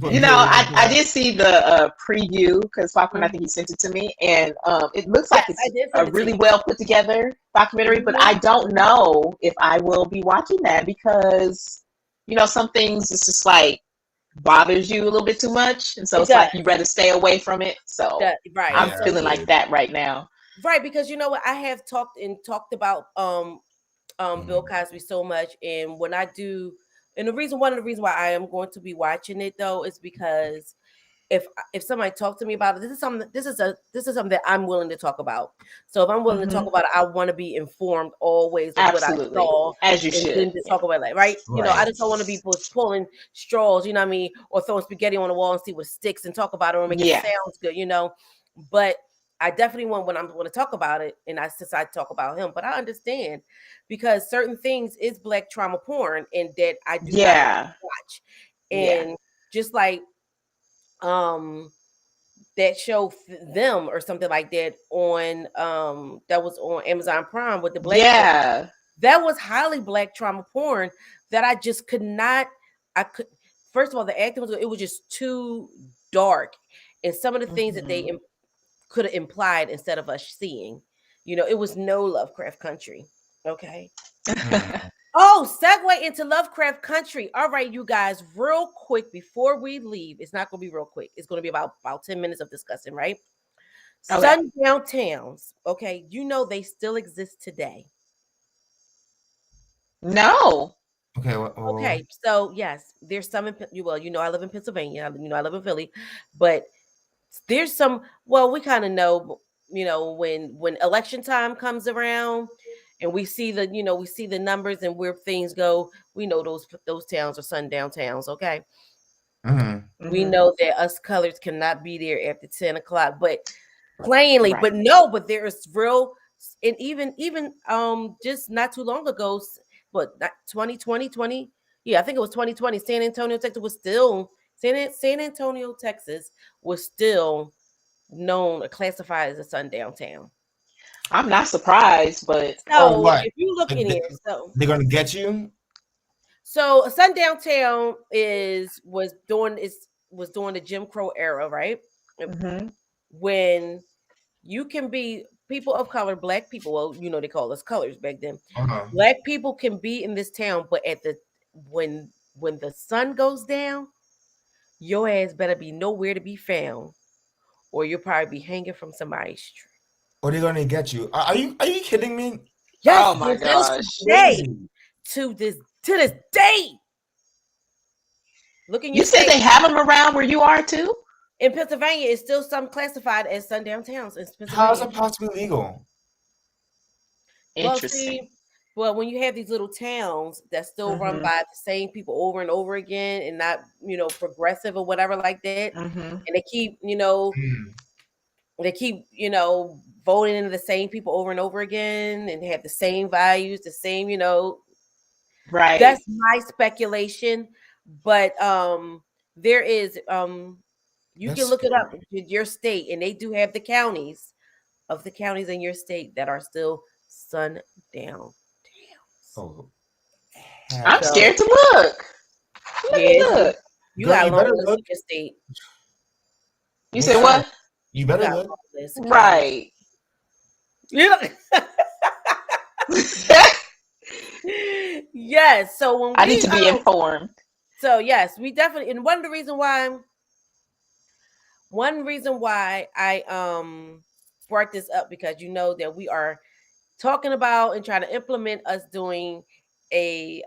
[SPEAKER 2] I did see the preview because Falcon, I think he sent it to me, and it looks like
[SPEAKER 1] Yes,
[SPEAKER 2] it's
[SPEAKER 1] I did
[SPEAKER 2] a
[SPEAKER 1] send it to
[SPEAKER 2] really
[SPEAKER 1] you.
[SPEAKER 2] well put together documentary. But I don't know if I will be watching that because some things it's just like bothers you a little bit too much, and so
[SPEAKER 1] It
[SPEAKER 2] it's like
[SPEAKER 1] does.
[SPEAKER 2] you rather stay away from it. So
[SPEAKER 1] Right.
[SPEAKER 2] I'm
[SPEAKER 3] Yeah,
[SPEAKER 1] So
[SPEAKER 2] feeling
[SPEAKER 1] yeah.
[SPEAKER 2] like that right now.
[SPEAKER 1] Right, because you know what, I have talked about Bill
[SPEAKER 3] Mhm.
[SPEAKER 1] Cosby so much, and when I do, and one of the reasons why I am going to be watching it though is because if somebody talks to me about it, this is something that I'm willing to talk about. So if I'm willing to talk
[SPEAKER 2] Hmm.
[SPEAKER 1] about it, I want to be informed always of what I
[SPEAKER 2] Absolutely,
[SPEAKER 1] saw,
[SPEAKER 2] as you
[SPEAKER 1] and
[SPEAKER 2] should.
[SPEAKER 1] then to
[SPEAKER 2] Yeah.
[SPEAKER 1] talk about it, right? I
[SPEAKER 3] Right.
[SPEAKER 1] just don't want to be pulling straws, you know what I mean, or throwing spaghetti on the wall and see what sticks and talk about it or make it
[SPEAKER 2] Yeah.
[SPEAKER 1] sounds good. But I definitely want when I'm going to talk about it, and since I talk about him, but I understand because certain things is black trauma porn, and that I do not want
[SPEAKER 2] Yeah.
[SPEAKER 1] to watch,
[SPEAKER 2] Yeah.
[SPEAKER 1] and just like that show them or something like that on that was on Amazon Prime with the black chick.
[SPEAKER 2] Yeah.
[SPEAKER 1] That was highly black trauma porn that I just could not. I could First of all, the acting it was just too dark, and some of the things that
[SPEAKER 2] Hmm.
[SPEAKER 1] they could have implied instead of us seeing. It was no Lovecraft Country. Okay.
[SPEAKER 3] Mhm.
[SPEAKER 1] Oh, segue into Lovecraft Country. All right, you guys, real quick before we leave, it's not going to be real quick. It's going to be about 10 minutes of discussing, right?
[SPEAKER 2] Okay.
[SPEAKER 1] Sundown towns. Okay, they still exist today.
[SPEAKER 2] No.
[SPEAKER 3] Okay.
[SPEAKER 1] Okay, so yes, there's some I live in Pennsylvania. I live in Philly, but there's some. Well, we kind of know, when election time comes around, and we see the numbers and where things go. We know those towns are sundown towns. Okay,
[SPEAKER 3] Mhm.
[SPEAKER 1] we
[SPEAKER 2] Hmm.
[SPEAKER 1] know that us colors cannot be there after 10 o'clock, but plainly,
[SPEAKER 2] Right.
[SPEAKER 1] but no, but there is real, and even just not too long ago, but not 2020, yeah, I think it was 2020. San Antonio, Texas was still known or classified as a sundown town.
[SPEAKER 2] I'm not surprised, but
[SPEAKER 3] Oh,
[SPEAKER 1] So
[SPEAKER 3] what?
[SPEAKER 1] if you look
[SPEAKER 3] Like
[SPEAKER 1] in here,
[SPEAKER 3] they're gonna get you?
[SPEAKER 1] so a sundown town was during the Jim Crow era, right?
[SPEAKER 2] hmm
[SPEAKER 1] When you can be people of color, black people. Well, they call us colors back then.
[SPEAKER 3] Uh-huh.
[SPEAKER 1] Black people can be in this town, but when the sun goes down, your ass better be nowhere to be found, or you'll probably be hanging from somebody's tree.
[SPEAKER 3] Or they're gonna get you? Are you kidding me?
[SPEAKER 1] Yes,
[SPEAKER 2] Oh my
[SPEAKER 1] until
[SPEAKER 2] gosh.
[SPEAKER 1] today,
[SPEAKER 3] Crazy.
[SPEAKER 1] to this day. Look in your
[SPEAKER 2] You said
[SPEAKER 1] state.
[SPEAKER 2] they have them around where you are too?
[SPEAKER 1] In Pennsylvania, it's still some classified as sundown towns in
[SPEAKER 3] How is
[SPEAKER 1] Pennsylvania.
[SPEAKER 3] that possibly legal?
[SPEAKER 1] Well,
[SPEAKER 2] Interesting.
[SPEAKER 1] see, well, when you have these little towns that still run
[SPEAKER 2] Mm-hmm.
[SPEAKER 1] by the same people over and over again and not, progressive or whatever like that,
[SPEAKER 2] Mm-hmm.
[SPEAKER 1] and they keep, voting into the same people over and over again and have the same values, the same,
[SPEAKER 2] Right.
[SPEAKER 1] that's my speculation. But there is you
[SPEAKER 3] That's
[SPEAKER 1] can look it up
[SPEAKER 3] scary.
[SPEAKER 1] in your state, and they do have the counties in your state that are still sundown towns.
[SPEAKER 3] Oh,
[SPEAKER 2] I'm
[SPEAKER 3] hell.
[SPEAKER 1] So
[SPEAKER 2] scared to look. Let me
[SPEAKER 1] yes,
[SPEAKER 2] look.
[SPEAKER 1] you
[SPEAKER 3] Girl,
[SPEAKER 1] got a
[SPEAKER 3] you
[SPEAKER 1] long
[SPEAKER 3] better
[SPEAKER 1] list
[SPEAKER 3] look.
[SPEAKER 1] in your state.
[SPEAKER 2] You
[SPEAKER 3] Make
[SPEAKER 2] said
[SPEAKER 3] sure.
[SPEAKER 2] what?
[SPEAKER 3] You
[SPEAKER 1] You
[SPEAKER 3] better
[SPEAKER 1] got a
[SPEAKER 3] look.
[SPEAKER 1] long list of counties.
[SPEAKER 2] Right.
[SPEAKER 1] Yes. So when
[SPEAKER 2] I need to be
[SPEAKER 1] we
[SPEAKER 2] informed.
[SPEAKER 1] so yes, we definitely, and one reason why I brought this up, because you know that we are talking about and trying to implement us doing a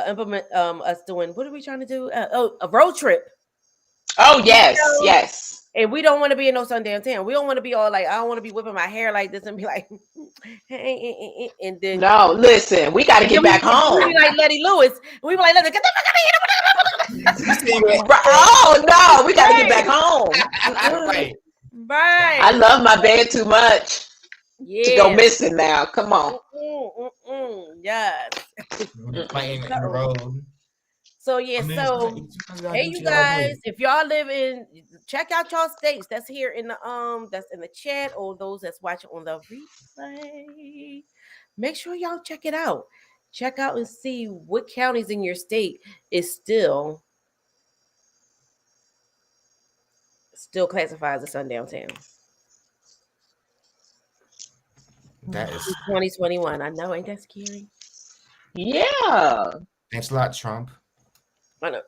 [SPEAKER 1] implement us doing, what are we trying to do? A road trip.
[SPEAKER 2] Oh
[SPEAKER 1] You
[SPEAKER 2] yes,
[SPEAKER 1] know,
[SPEAKER 2] yes.
[SPEAKER 1] and we don't want to be in no sundown town. We don't want to be all like, I don't want to be whipping my hair like this and be like, and then
[SPEAKER 2] No, listen, we got to
[SPEAKER 1] and then
[SPEAKER 2] get back
[SPEAKER 1] we be
[SPEAKER 2] home.
[SPEAKER 1] like Letty Lewis. And we be like, get the fuck out of
[SPEAKER 3] You see it?
[SPEAKER 2] Oh no, we got to get back
[SPEAKER 1] here.
[SPEAKER 2] home. Mm-mm.
[SPEAKER 3] Right.
[SPEAKER 2] I
[SPEAKER 1] Right.
[SPEAKER 2] love my bed too much to go
[SPEAKER 1] Yeah.
[SPEAKER 2] missing now. Come on.
[SPEAKER 1] Yes.
[SPEAKER 3] Fighting in the
[SPEAKER 1] So,
[SPEAKER 3] road.
[SPEAKER 1] so yeah,
[SPEAKER 3] I mean, it's not,
[SPEAKER 1] so
[SPEAKER 3] you guys gotta
[SPEAKER 1] hey
[SPEAKER 3] do what
[SPEAKER 1] you
[SPEAKER 3] you gotta
[SPEAKER 1] guys,
[SPEAKER 3] do.
[SPEAKER 1] if y'all live in, check out y'all states. That's here in the that's in the chat, or those that's watching on the replay. Make sure y'all check it out. Check out and see what counties in your state is still classified as a sundown town.
[SPEAKER 3] That is.
[SPEAKER 1] 2021. I know, ain't that scary?
[SPEAKER 2] Yeah.
[SPEAKER 3] Thanks a lot, Trump.
[SPEAKER 1] I know.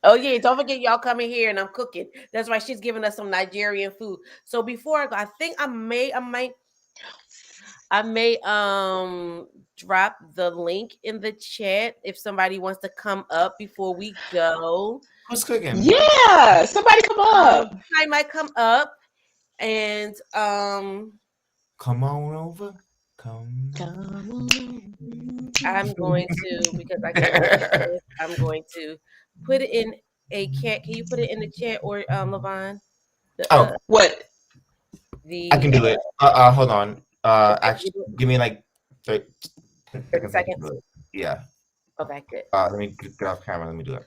[SPEAKER 1] Oh yeah, don't forget y'all coming here and I'm cooking. That's why she's giving us some Nigerian food. So before I go, I think I may drop the link in the chat if somebody wants to come up before we go.
[SPEAKER 3] Who's cooking?
[SPEAKER 2] Yeah. Somebody come up.
[SPEAKER 1] I might come up and
[SPEAKER 3] Come on over. Come.
[SPEAKER 1] I'm going to, because I got this, I'm going to put it in a cat. Can you put it in the chat, or Levon?
[SPEAKER 3] Oh,
[SPEAKER 2] What?
[SPEAKER 1] The
[SPEAKER 3] I can do it. Hold on.
[SPEAKER 1] okay,
[SPEAKER 3] Actually, give me like 30
[SPEAKER 1] 30
[SPEAKER 3] seconds. I can
[SPEAKER 1] seconds.
[SPEAKER 3] do it. Yeah.
[SPEAKER 1] Okay, good.
[SPEAKER 3] Let me get off camera. Let me do it.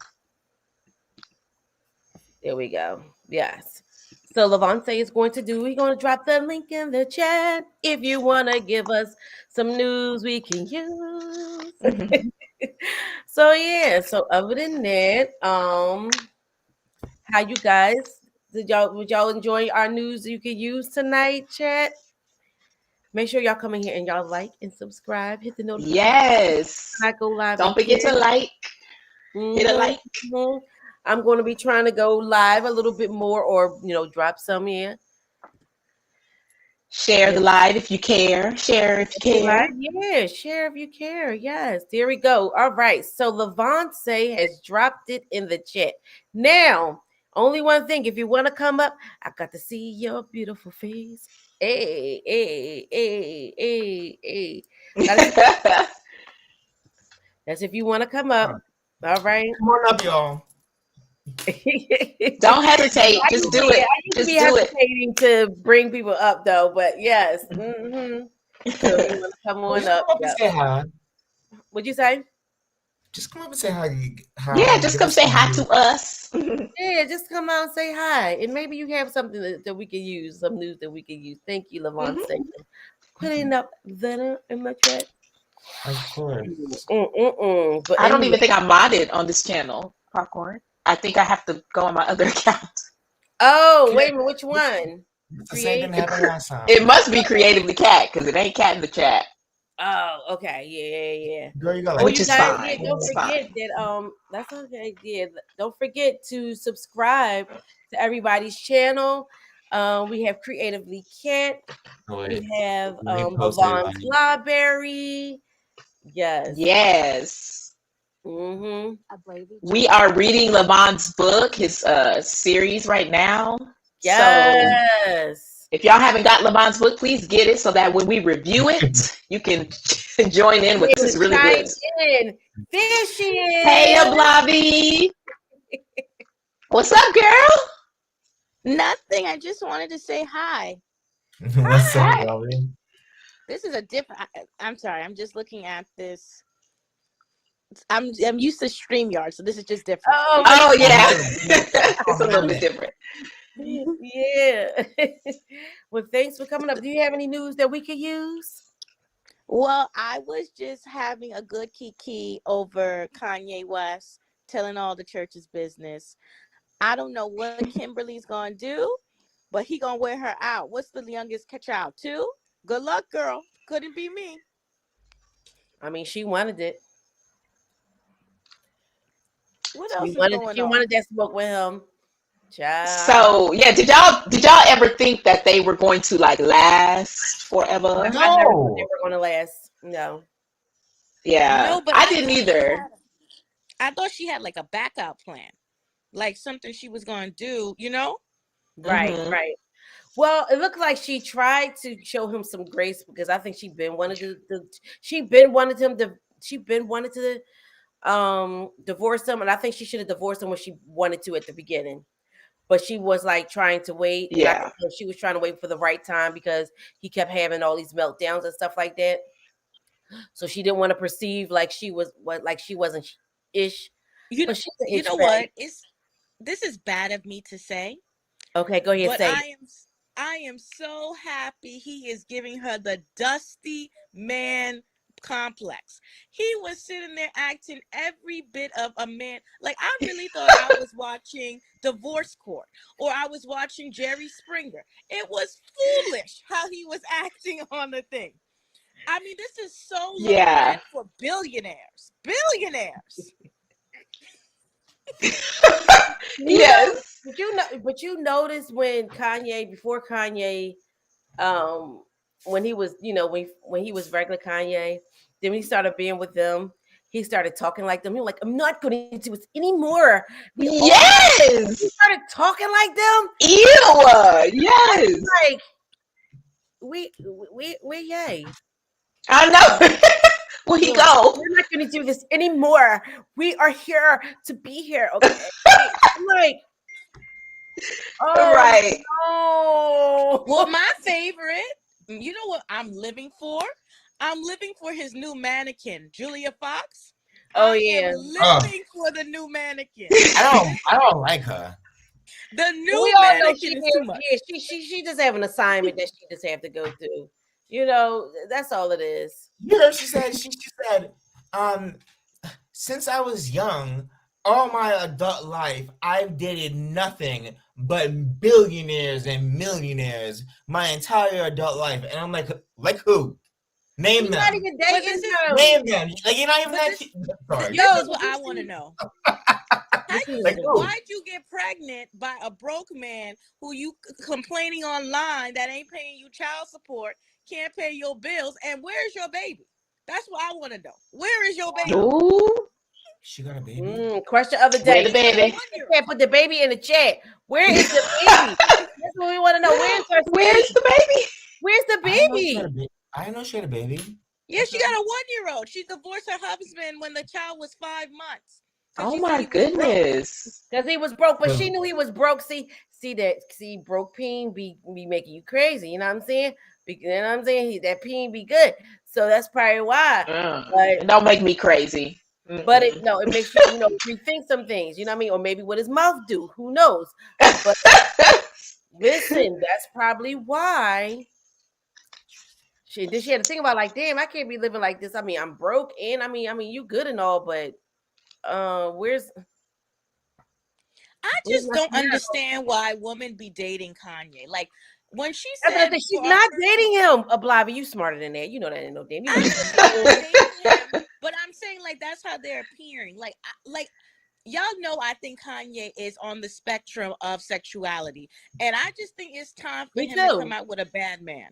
[SPEAKER 1] There we go. Yes. So Levante is going to do, we're going to drop the link in the chat. If you want to give us some news we can use. So yeah, so other than that, how you guys, would y'all enjoy our news you can use tonight, chat? Make sure y'all come in here and y'all like and subscribe, hit the notification.
[SPEAKER 2] Yes.
[SPEAKER 1] I go live.
[SPEAKER 2] Don't forget to like. Hit a like.
[SPEAKER 1] I'm going to be trying to go live a little bit more, or drop some in.
[SPEAKER 2] Share the live if you care. Share if you care.
[SPEAKER 1] Yeah, share if you care. Yes, there we go. All right. So Levante has dropped it in the chat. Now, only one thing. If you want to come up, I got to see your beautiful face. Hey, hey, hey, hey, hey. That's if you want to come up. All right.
[SPEAKER 3] Come on up, y'all.
[SPEAKER 2] Don't hesitate. Just do it. Just do it.
[SPEAKER 1] Hesitating to bring people up though, but yes. Mm-hmm. So you want to come on up?
[SPEAKER 3] Come up and say hi.
[SPEAKER 1] What'd you say?
[SPEAKER 3] Just come up and say hi.
[SPEAKER 2] Yeah, just come say hi to us.
[SPEAKER 1] Yeah, just come out and say hi, and maybe you have something that we can use, some news that we can use. Thank you, Levon. Putting up the in my chat.
[SPEAKER 3] Of course.
[SPEAKER 1] But
[SPEAKER 2] I don't even think I'm modded on this channel, Popcorn. I think I have to go on my other account.
[SPEAKER 1] Oh, wait a minute, which one?
[SPEAKER 3] It's the same thing that happened last time.
[SPEAKER 2] It must be Creatively Cat because it ain't Cat in the chat.
[SPEAKER 1] Oh, okay, yeah.
[SPEAKER 3] Girl, you got like
[SPEAKER 2] Which is fine.
[SPEAKER 1] Yeah, don't forget that that's okay. Yeah, don't forget to subscribe to everybody's channel. We have Creatively Kent.
[SPEAKER 3] Oh,
[SPEAKER 1] We
[SPEAKER 3] wait.
[SPEAKER 1] have
[SPEAKER 3] Let me post it
[SPEAKER 1] Levon
[SPEAKER 3] on you.
[SPEAKER 1] Clawberry. Yes.
[SPEAKER 2] Yes.
[SPEAKER 1] Mm-hmm.
[SPEAKER 2] We are reading Levon's book, his series right now. So
[SPEAKER 1] Yes.
[SPEAKER 2] if y'all haven't got Levon's book, please get it so that when we review it, you can join in
[SPEAKER 1] Be
[SPEAKER 2] with us.
[SPEAKER 1] able
[SPEAKER 2] It's
[SPEAKER 1] to
[SPEAKER 2] really
[SPEAKER 1] chime
[SPEAKER 2] good.
[SPEAKER 1] in. There she
[SPEAKER 2] Hey,
[SPEAKER 1] is.
[SPEAKER 2] Ablavi. What's up, girl?
[SPEAKER 4] Nothing. I just wanted to say hi.
[SPEAKER 3] What's up,
[SPEAKER 2] Hi.
[SPEAKER 3] Bobby?
[SPEAKER 4] This is a different. I'm sorry. I'm just looking at this. I'm used to StreamYard, so this is just different.
[SPEAKER 1] Oh,
[SPEAKER 2] Oh, yeah.
[SPEAKER 3] Oh,
[SPEAKER 2] It's a little bit
[SPEAKER 3] man.
[SPEAKER 2] different.
[SPEAKER 1] yeah. Well, thanks for coming up. Do you have any news that we could use?
[SPEAKER 4] Well, I was just having a good kiki over Kanye West telling all the church's business. I don't know what Kimberly's gonna do, but he gonna wear her out. What's the youngest child? 2? Good luck, girl. Couldn't be me.
[SPEAKER 1] I mean, she wanted it.
[SPEAKER 4] What
[SPEAKER 1] She
[SPEAKER 4] else is
[SPEAKER 1] wanted.
[SPEAKER 4] going
[SPEAKER 1] She
[SPEAKER 4] on?
[SPEAKER 1] wanted that smoke with him. Child.
[SPEAKER 2] So, yeah, did y'all ever think that they were going to like last forever?
[SPEAKER 1] I never thought they
[SPEAKER 3] No.
[SPEAKER 1] were going to last. No.
[SPEAKER 2] Yeah,
[SPEAKER 4] No, but
[SPEAKER 2] I didn't either.
[SPEAKER 4] I thought she had like a backup plan, like something she was gonna do. You know?
[SPEAKER 1] Right.
[SPEAKER 2] Hmm.
[SPEAKER 1] Right. Well, it looked like she tried to show him some grace because I think she been wanted she been wanted him to she been wanted to divorce him, and I think she should have divorced him when she wanted to at the beginning. But she was like trying to wait, and I
[SPEAKER 2] Yeah,
[SPEAKER 1] think that she was trying to wait for the right time because he kept having all these meltdowns and stuff like that. So she didn't want to perceive like she was what like she wasn't ish,
[SPEAKER 4] You know,
[SPEAKER 1] but she's an
[SPEAKER 4] you
[SPEAKER 1] ish
[SPEAKER 4] know
[SPEAKER 1] bag.
[SPEAKER 4] what? This is bad of me to say,
[SPEAKER 1] Okay, go ahead,
[SPEAKER 4] but
[SPEAKER 1] say it.
[SPEAKER 4] I am so happy he is giving her the dusty man complex. He was sitting there acting every bit of a man. Like I really thought I was watching Divorce Court or I was watching Jerry Springer. It was foolish how he was acting on the thing. I mean, this is so low
[SPEAKER 2] yeah.
[SPEAKER 4] rent for billionaires. Billionaires.
[SPEAKER 1] You know,
[SPEAKER 2] Yes.
[SPEAKER 1] but you noticed when Kanye before Kanye, um, when he was when he was regular Kanye, then when he started being with them, he started talking like them. He was like, "I'm not going to do this anymore." We all he
[SPEAKER 2] Yes.
[SPEAKER 1] started talking like them.
[SPEAKER 2] Ew.
[SPEAKER 1] I was
[SPEAKER 2] Yes.
[SPEAKER 1] like, we yay.
[SPEAKER 2] I know. Where he
[SPEAKER 1] You're like,
[SPEAKER 2] go?
[SPEAKER 1] we're not going to do this anymore. We are here to be here. Okay. I'm like, oh
[SPEAKER 2] Right.
[SPEAKER 4] Well,
[SPEAKER 1] no.
[SPEAKER 4] my favorite, you know what I'm living for? I'm living for his new mannequin, Julia Fox.
[SPEAKER 1] Oh
[SPEAKER 4] I am
[SPEAKER 1] yeah.
[SPEAKER 3] Oh,
[SPEAKER 4] living for the new mannequin.
[SPEAKER 3] I don't like her.
[SPEAKER 4] The
[SPEAKER 1] We
[SPEAKER 4] new
[SPEAKER 1] all know she
[SPEAKER 4] mannequin is too
[SPEAKER 1] is.
[SPEAKER 4] much.
[SPEAKER 1] Yeah, she just have an assignment that she just have to go through. You know, that's all it is.
[SPEAKER 3] You heard she said, um, since I was young, all my adult life, I've dated nothing but billionaires and millionaires my entire adult life. And I'm like who? Name
[SPEAKER 1] She's not
[SPEAKER 3] them.
[SPEAKER 1] even
[SPEAKER 4] But
[SPEAKER 1] dating
[SPEAKER 4] this is
[SPEAKER 1] him.
[SPEAKER 3] Name them. Like you're not even
[SPEAKER 4] but
[SPEAKER 3] that.
[SPEAKER 4] this
[SPEAKER 3] Sorry.
[SPEAKER 4] this
[SPEAKER 1] No,
[SPEAKER 4] is
[SPEAKER 1] did
[SPEAKER 4] what
[SPEAKER 1] you
[SPEAKER 4] I want to
[SPEAKER 1] see?
[SPEAKER 4] know.
[SPEAKER 1] Did you
[SPEAKER 3] Like
[SPEAKER 1] see?
[SPEAKER 3] who?
[SPEAKER 4] Why'd you get pregnant by a broke man who you complaining online that ain't paying you child support, can't pay your bills, and where's your baby? That's what I want to know. Where is your baby?
[SPEAKER 2] Ooh.
[SPEAKER 3] She got a baby.
[SPEAKER 1] Question of the
[SPEAKER 2] Where
[SPEAKER 1] day.
[SPEAKER 2] the
[SPEAKER 4] She got a
[SPEAKER 2] baby?
[SPEAKER 4] one-year-old.
[SPEAKER 1] Can't put the baby in the chat. Where is the baby? That's what we want to know. Where's her
[SPEAKER 2] Where's
[SPEAKER 1] baby?
[SPEAKER 2] the baby?
[SPEAKER 1] Where's the
[SPEAKER 3] I didn't know she had
[SPEAKER 1] baby?
[SPEAKER 3] a baby. I didn't know she had a baby.
[SPEAKER 4] Yeah, she got a 1-year-old. She divorced her husband when the child was 5 months because
[SPEAKER 2] Oh
[SPEAKER 4] she said
[SPEAKER 2] my
[SPEAKER 4] he was broke.
[SPEAKER 2] goodness.
[SPEAKER 1] Because he was broke, but she
[SPEAKER 3] So,
[SPEAKER 1] knew he was broke. See broke peen be making you crazy. You know what I'm saying? You know what I'm saying? That peen be good. So that's probably why. But
[SPEAKER 2] Don't make me crazy.
[SPEAKER 1] it no, it makes you rethink some things. You know what I mean? Or maybe what his mouth do. Who knows? But listen, that's probably why. She had to think about like, damn, I can't be living like this. I mean, I'm broke, and I mean, you good and all, but
[SPEAKER 4] I
[SPEAKER 1] where's
[SPEAKER 4] just
[SPEAKER 1] my
[SPEAKER 4] don't
[SPEAKER 1] smile?
[SPEAKER 4] understand why women be dating Kanye. Like when she
[SPEAKER 1] That's what I
[SPEAKER 4] said
[SPEAKER 1] think. She's
[SPEAKER 4] for our
[SPEAKER 1] not
[SPEAKER 4] first,
[SPEAKER 1] dating him. Bobby, you smarter than that. You know that ain't no damn. You know
[SPEAKER 4] I
[SPEAKER 1] she's
[SPEAKER 4] know she's not
[SPEAKER 1] single.
[SPEAKER 4] dating him, but I'm saying like that's how they're appearing. Like y'all know I think Kanye is on the spectrum of sexuality, and I just think it's time for
[SPEAKER 1] Me
[SPEAKER 4] him to come
[SPEAKER 1] too.
[SPEAKER 4] out with a bad man.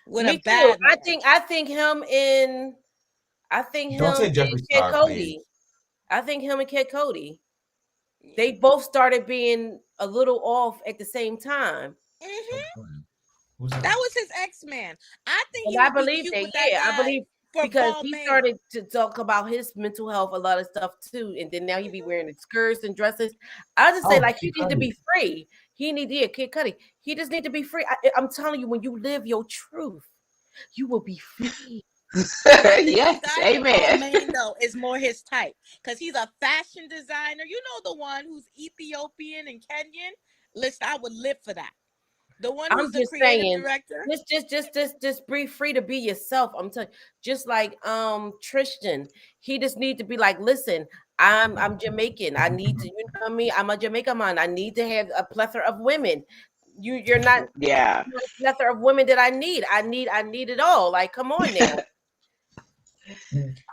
[SPEAKER 4] With a
[SPEAKER 1] Me too.
[SPEAKER 4] bad man.
[SPEAKER 1] I think him and
[SPEAKER 3] Don't say Jeffree
[SPEAKER 1] Kid
[SPEAKER 3] Star, please.
[SPEAKER 1] Cody. I think him and Kid Cody. They both started being a little off at the same time.
[SPEAKER 3] Who's
[SPEAKER 4] That
[SPEAKER 3] that?
[SPEAKER 4] was his ex-man. I think
[SPEAKER 1] And
[SPEAKER 4] he
[SPEAKER 1] I
[SPEAKER 4] would be
[SPEAKER 1] believe
[SPEAKER 4] cute
[SPEAKER 1] that,
[SPEAKER 4] with that
[SPEAKER 1] yeah, I
[SPEAKER 4] guy
[SPEAKER 1] believe
[SPEAKER 4] for
[SPEAKER 1] because he
[SPEAKER 4] Balmain.
[SPEAKER 1] started to talk about his mental health, a lot of stuff too, and then now he be wearing skirts and dresses. I just say
[SPEAKER 3] Oh,
[SPEAKER 1] like
[SPEAKER 3] Kid
[SPEAKER 1] he need to
[SPEAKER 3] Cudi.
[SPEAKER 1] be free. He need Kid Cudi. He just need to be free. I'm telling you, when you live your truth, you will be free.
[SPEAKER 4] I think
[SPEAKER 2] Yes,
[SPEAKER 4] the guy for
[SPEAKER 2] amen.
[SPEAKER 4] Balmain though is more his type because he's a fashion designer. You know, the one who's Ethiopian and Kenyan. Listen, I would live for that. The one
[SPEAKER 1] I'm
[SPEAKER 4] who's the
[SPEAKER 1] just
[SPEAKER 4] creative
[SPEAKER 1] saying,
[SPEAKER 4] director.
[SPEAKER 1] just be free to be yourself. I'm telling you, just like Tristan, he just need to be like, listen, I'm Jamaican. I need to, you know what I mean? I'm a Jamaican man. I need to have a plethora of women. You're not
[SPEAKER 2] Yeah.
[SPEAKER 1] a plethora of women that I need. I need it all. Like, come on now.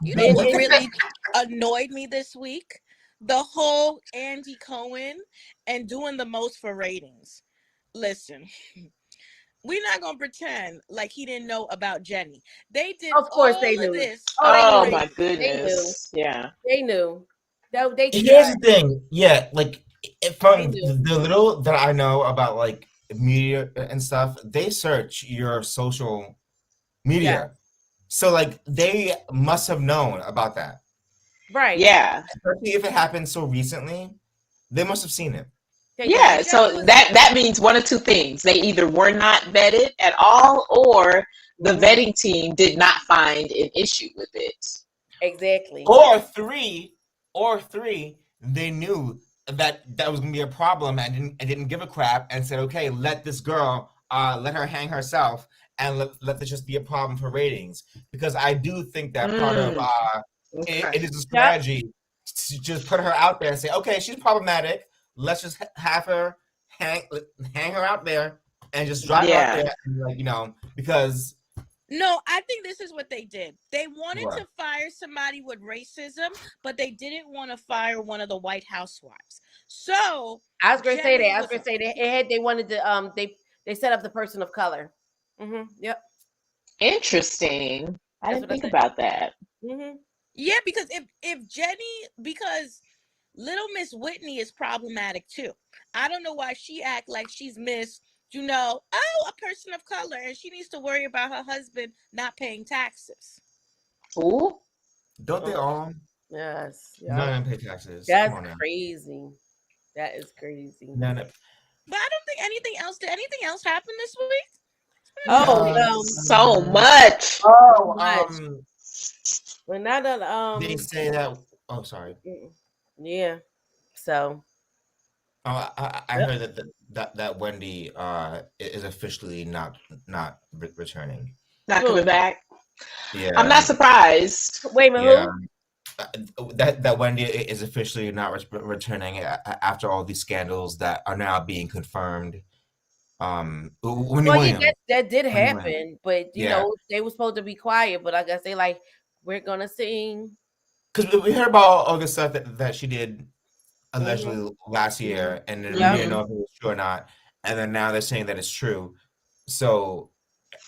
[SPEAKER 4] You know
[SPEAKER 1] And,
[SPEAKER 4] what
[SPEAKER 1] and
[SPEAKER 4] really annoyed me this week? The whole Andy Cohen and doing the most for ratings. Listen, we're not gonna pretend like he didn't know about Jenny. They did
[SPEAKER 1] of course they
[SPEAKER 4] all of
[SPEAKER 1] knew.
[SPEAKER 4] this
[SPEAKER 1] Oh, they
[SPEAKER 4] for
[SPEAKER 2] Oh
[SPEAKER 1] knew.
[SPEAKER 2] my
[SPEAKER 4] ratings.
[SPEAKER 1] They knew.
[SPEAKER 2] goodness. Yeah.
[SPEAKER 1] They knew. They
[SPEAKER 3] Here's
[SPEAKER 1] tried.
[SPEAKER 3] the thing. Yeah, like
[SPEAKER 1] They
[SPEAKER 3] from
[SPEAKER 1] knew.
[SPEAKER 3] the little that I know about like media and stuff, they search your social
[SPEAKER 1] Yeah.
[SPEAKER 3] media. So like they must have known about that.
[SPEAKER 1] Right.
[SPEAKER 2] Yeah.
[SPEAKER 3] Especially if it happened so recently, they must have seen it.
[SPEAKER 1] They
[SPEAKER 2] Yeah.
[SPEAKER 1] definitely.
[SPEAKER 4] Jenny
[SPEAKER 2] So
[SPEAKER 4] was
[SPEAKER 2] that means one of two things. They either were not vetted at all or the
[SPEAKER 1] Mhm.
[SPEAKER 2] vetting team did not find an issue with it.
[SPEAKER 1] Exactly.
[SPEAKER 3] Or three, they knew that was gonna be a problem and didn't give a crap and said, okay, let this girl let her hang herself and let this just be a problem for ratings. Because I do think that part of
[SPEAKER 2] Mm,
[SPEAKER 3] it
[SPEAKER 2] okay.
[SPEAKER 3] is a
[SPEAKER 1] Yep.
[SPEAKER 3] strategy to just put her out there and say, okay, she's problematic. Let's just have her hang her out there and just drive her out
[SPEAKER 2] Yeah.
[SPEAKER 3] there and like, because
[SPEAKER 4] No, I think this is what they did. They wanted
[SPEAKER 3] what?
[SPEAKER 4] to fire somebody with racism, but they didn't want to fire one of the White Housewives. So
[SPEAKER 1] I was gonna say that.
[SPEAKER 4] Jenny
[SPEAKER 1] I was
[SPEAKER 4] was
[SPEAKER 1] gonna say they wanted to they set up the person of color. Yep.
[SPEAKER 2] Interesting. I
[SPEAKER 1] That's
[SPEAKER 2] didn't
[SPEAKER 1] what I
[SPEAKER 2] think
[SPEAKER 1] said.
[SPEAKER 2] about that.
[SPEAKER 4] yeah, because if Jenny, because Little Miss Whitney is problematic too. I don't know why she act like she's Miss, a person of color, and she needs to worry about her husband not paying taxes.
[SPEAKER 2] Ooh.
[SPEAKER 3] Don't they
[SPEAKER 1] Oh,
[SPEAKER 3] all?
[SPEAKER 1] yes.
[SPEAKER 3] None
[SPEAKER 1] Yep.
[SPEAKER 3] of them pay taxes. Come
[SPEAKER 1] That's
[SPEAKER 3] on now.
[SPEAKER 1] crazy. That is crazy.
[SPEAKER 3] None of
[SPEAKER 4] But I don't think anything else. Did anything else happen this week?
[SPEAKER 1] Oh,
[SPEAKER 2] So much.
[SPEAKER 1] so
[SPEAKER 3] oh,
[SPEAKER 1] much. But not that
[SPEAKER 3] they say that. Oh, sorry.
[SPEAKER 1] yeah. So
[SPEAKER 3] Oh, I
[SPEAKER 1] yep.
[SPEAKER 3] heard that Wendy is officially not returning.
[SPEAKER 2] Not coming
[SPEAKER 1] Hmm.
[SPEAKER 2] back. I'm
[SPEAKER 3] Yeah,
[SPEAKER 2] not surprised.
[SPEAKER 1] Wait a minute,
[SPEAKER 3] yeah.
[SPEAKER 1] who?
[SPEAKER 3] That Wendy is officially not returning after all these scandals that are now being confirmed. Wendy
[SPEAKER 1] Well, yeah,
[SPEAKER 3] Williams.
[SPEAKER 1] that did
[SPEAKER 3] Wendy Williams.
[SPEAKER 1] happen, but
[SPEAKER 3] Yeah,
[SPEAKER 1] they were supposed to be quiet, but I guess they like we're gonna sing.
[SPEAKER 3] because we heard about all the stuff that she did
[SPEAKER 1] Hmm.
[SPEAKER 3] allegedly last
[SPEAKER 1] Hmm.
[SPEAKER 3] year, and then we
[SPEAKER 1] Yep.
[SPEAKER 3] didn't
[SPEAKER 2] Hmm.
[SPEAKER 3] know if it was true or not. And then now they're saying that it's true. So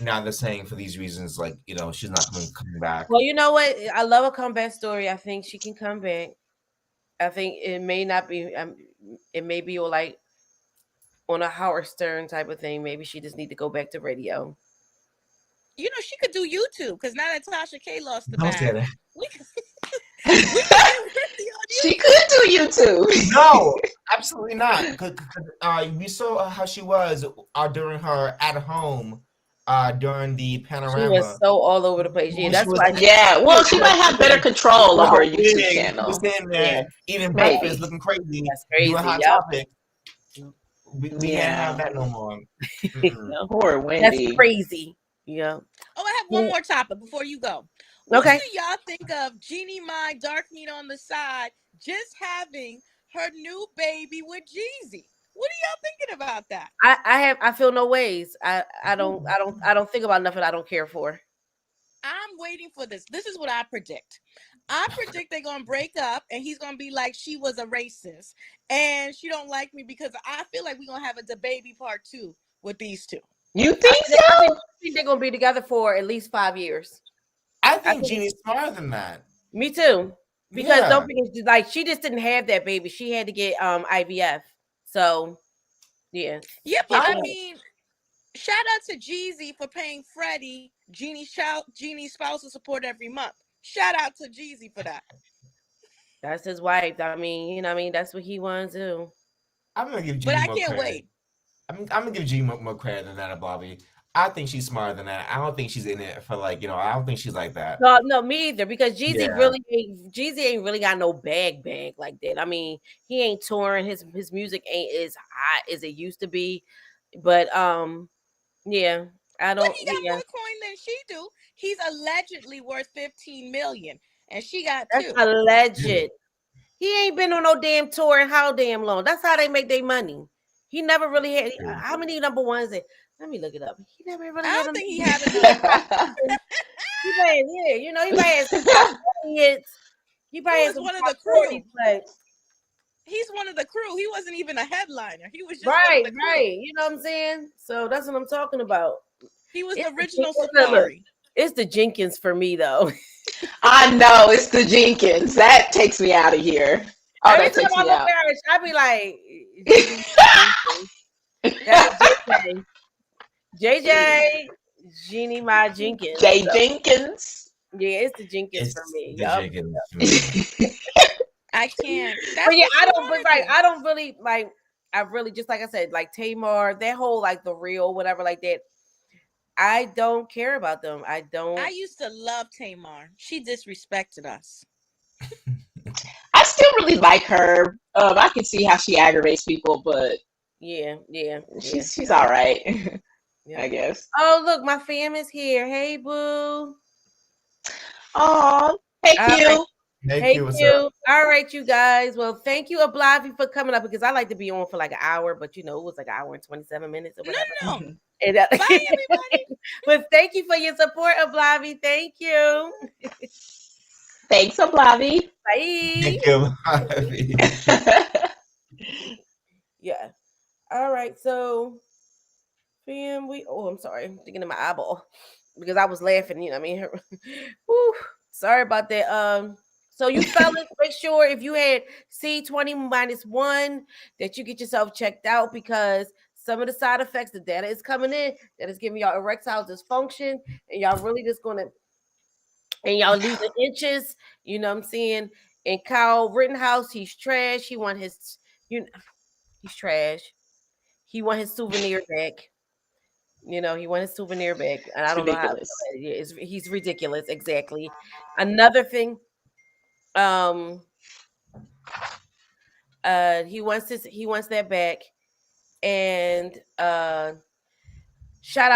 [SPEAKER 3] now they're saying for these reasons, like she's not coming back.
[SPEAKER 1] Well, you know what? I love a comeback story. I think she can come back. I think it may not be. It may be like on a Howard Stern type of thing. Maybe she just need to go back to radio.
[SPEAKER 4] She could do YouTube because now that Tasha K lost the
[SPEAKER 3] Don't say
[SPEAKER 4] bag,
[SPEAKER 3] that.
[SPEAKER 4] we could, we could get Wendy on
[SPEAKER 2] She
[SPEAKER 4] YouTube.
[SPEAKER 2] could do you too.
[SPEAKER 3] No, absolutely not. 'Cause, we saw how she was during her at home during the
[SPEAKER 1] She was
[SPEAKER 3] panorama.
[SPEAKER 1] so all over the place. Yeah,
[SPEAKER 3] When she
[SPEAKER 1] that's
[SPEAKER 3] was
[SPEAKER 1] why.
[SPEAKER 3] in
[SPEAKER 2] Yeah. Well, she might have better control
[SPEAKER 3] with
[SPEAKER 2] of
[SPEAKER 3] her
[SPEAKER 2] her
[SPEAKER 3] wig,
[SPEAKER 2] YouTube
[SPEAKER 3] she was
[SPEAKER 2] channel.
[SPEAKER 3] sitting
[SPEAKER 1] Yeah,
[SPEAKER 3] there eating breakfast,
[SPEAKER 2] Maybe.
[SPEAKER 3] looking crazy,
[SPEAKER 1] that's
[SPEAKER 3] doing
[SPEAKER 1] crazy.
[SPEAKER 3] hot
[SPEAKER 1] Yep.
[SPEAKER 3] topics. We can't have
[SPEAKER 2] Yeah.
[SPEAKER 3] that no more. Mm-mm.
[SPEAKER 1] Yep.
[SPEAKER 2] Poor
[SPEAKER 1] That's
[SPEAKER 2] Wendy.
[SPEAKER 1] crazy. Yeah.
[SPEAKER 4] Oh, I have one more topic before you go. What
[SPEAKER 1] Okay.
[SPEAKER 4] do y'all think of Jeannie Mai Dark Meat on the side just having her new baby with Jeezy? What are y'all thinking about that?
[SPEAKER 1] I feel no ways. I don't think about nothing I don't care for.
[SPEAKER 4] I'm waiting for this. This is what I predict. I predict they're gonna break up, and he's gonna be like, she was a racist, and she don't like me because I feel like we're gonna have a baby part 2 with these two.
[SPEAKER 2] You think
[SPEAKER 1] I
[SPEAKER 2] so?
[SPEAKER 1] think they're gonna be together for at least 5 years.
[SPEAKER 3] I
[SPEAKER 1] I
[SPEAKER 3] think
[SPEAKER 1] think
[SPEAKER 3] Jeannie's smarter than that.
[SPEAKER 1] me too. Because
[SPEAKER 3] Yeah.
[SPEAKER 1] don't forget, like she just didn't have that baby. She had to get IVF. So yeah.
[SPEAKER 4] Yeah, but
[SPEAKER 2] I
[SPEAKER 4] I mean, shout out to Jeezy for paying Freddie Jeannie's spousal support every month. Shout out to Jeezy for that.
[SPEAKER 1] That's his wife. I mean, you know, what I mean, that's what he wants to do.
[SPEAKER 3] I'm gonna give
[SPEAKER 4] But
[SPEAKER 3] Jeannie
[SPEAKER 4] I
[SPEAKER 3] more
[SPEAKER 4] can't
[SPEAKER 3] credit.
[SPEAKER 4] wait.
[SPEAKER 3] I'm gonna give Jeannie more credit than that, Bobby. I think she's smarter than that. I don't think she's in it for like, I don't think she's like that.
[SPEAKER 1] No, me either. Because
[SPEAKER 3] Yeah.
[SPEAKER 1] Jeezy ain't really got no bag like that. I mean, he ain't touring. His music ain't as hot as it used to be. But yeah, I
[SPEAKER 4] But
[SPEAKER 1] don't.
[SPEAKER 4] he got
[SPEAKER 1] Yeah,
[SPEAKER 4] more coin than she do. He's allegedly worth 15 million, and she got
[SPEAKER 1] that's
[SPEAKER 4] 2.
[SPEAKER 1] alleged. He ain't been on no damn tour in how damn long. That's how they make their money. He never really had how many number ones? Let me look it up. He never really
[SPEAKER 4] I
[SPEAKER 1] had
[SPEAKER 4] don't
[SPEAKER 1] a
[SPEAKER 4] think he had enough.
[SPEAKER 1] he probably yeah, he probably had some hits. He probably
[SPEAKER 4] He
[SPEAKER 1] had
[SPEAKER 4] was
[SPEAKER 1] some
[SPEAKER 4] one of the
[SPEAKER 1] top 40s,
[SPEAKER 4] crew.
[SPEAKER 1] but
[SPEAKER 4] He's one of the crew. He wasn't even a headliner. He was just one of
[SPEAKER 1] right,
[SPEAKER 4] the crew.
[SPEAKER 1] right. You know what I'm saying? So that's what I'm talking about.
[SPEAKER 4] He was
[SPEAKER 1] It's
[SPEAKER 4] the
[SPEAKER 1] the,
[SPEAKER 4] original
[SPEAKER 1] look,
[SPEAKER 4] Safari.
[SPEAKER 1] it's the Jenkins for me though.
[SPEAKER 2] I know it's the Jenkins. That takes me out of here. Oh,
[SPEAKER 1] Every
[SPEAKER 2] that
[SPEAKER 1] time
[SPEAKER 2] takes
[SPEAKER 1] I
[SPEAKER 2] me
[SPEAKER 1] look
[SPEAKER 2] out.
[SPEAKER 1] at her, I be like, that's JJ. JJ, Jeannie Ma Jenkins.
[SPEAKER 2] Jay
[SPEAKER 1] So,
[SPEAKER 2] Jenkins.
[SPEAKER 1] yeah, it's the Jenkins for
[SPEAKER 3] It's
[SPEAKER 1] me.
[SPEAKER 3] the
[SPEAKER 1] Yup.
[SPEAKER 3] Jenkins to me.
[SPEAKER 4] I can't.
[SPEAKER 1] But
[SPEAKER 4] That's
[SPEAKER 1] yeah,
[SPEAKER 4] what she
[SPEAKER 1] but
[SPEAKER 4] want
[SPEAKER 1] like
[SPEAKER 4] to do.
[SPEAKER 1] I don't really like. I really just like I said, like Tamar, that whole like the real whatever like that. I don't care about them. I
[SPEAKER 4] I
[SPEAKER 1] don't.
[SPEAKER 4] used to love Tamar. She disrespected us.
[SPEAKER 2] I still really like her. I can see how she aggravates people, but
[SPEAKER 1] Yeah.
[SPEAKER 2] she's all right, I
[SPEAKER 1] Yep.
[SPEAKER 2] guess.
[SPEAKER 1] Oh look, my fam is here. Hey boo.
[SPEAKER 2] Oh, hey
[SPEAKER 1] All right.
[SPEAKER 2] Q.
[SPEAKER 3] Thank
[SPEAKER 1] Hey
[SPEAKER 3] you. What's up?
[SPEAKER 1] Q. All right, you guys. Well, thank you, Oblavi, for coming up because I like to be on for like an hour, but it was like an hour and 27 minutes or
[SPEAKER 4] No,
[SPEAKER 1] whatever.
[SPEAKER 4] no.
[SPEAKER 2] Mhm.
[SPEAKER 1] And,
[SPEAKER 4] Bye, everybody.
[SPEAKER 1] but thank you for your support, Oblavi. Thank you.
[SPEAKER 2] Thanks, Oblavi.
[SPEAKER 1] Bye.
[SPEAKER 3] Thank you, Bobby.
[SPEAKER 1] Yeah. All right. So, fam, I'm sorry. I'm thinking of my eyeball because I was laughing. You know what I mean? Whew, sorry about that. So you fellas, make sure if you had C20-1 that you get yourself checked out because some of the side effects, the data is coming in that is giving y'all erectile dysfunction, and y'all really just gonna and y'all losing inches. You know what I'm saying? And Kyle Rittenhouse, he's trash. You he's trash. He want his souvenir back. He want his souvenir back, and I
[SPEAKER 2] It's
[SPEAKER 1] don't know how.
[SPEAKER 2] ridiculous.
[SPEAKER 1] He's ridiculous. Exactly. Another thing, um, he wants that back, and shout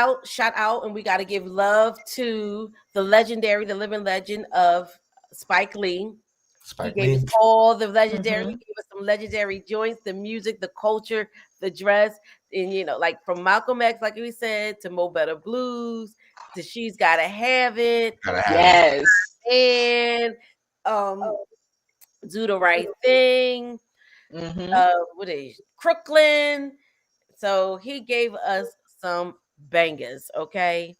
[SPEAKER 1] out, and we got to give love to the living legend of Spike Lee. He
[SPEAKER 3] Spike
[SPEAKER 1] gave us
[SPEAKER 3] Lee.
[SPEAKER 1] all the legendary. He
[SPEAKER 2] Hmm.
[SPEAKER 1] gave us some legendary joints, the music, the culture, the dress, and like from Malcolm X, like we said, to Mo Better Blues, to She's Gotta Have It,
[SPEAKER 3] Gotta have it.
[SPEAKER 2] Yes.
[SPEAKER 1] and um, Do the Right Thing.
[SPEAKER 2] Hmm.
[SPEAKER 1] What is Crooklyn? So he gave us some bangers, okay.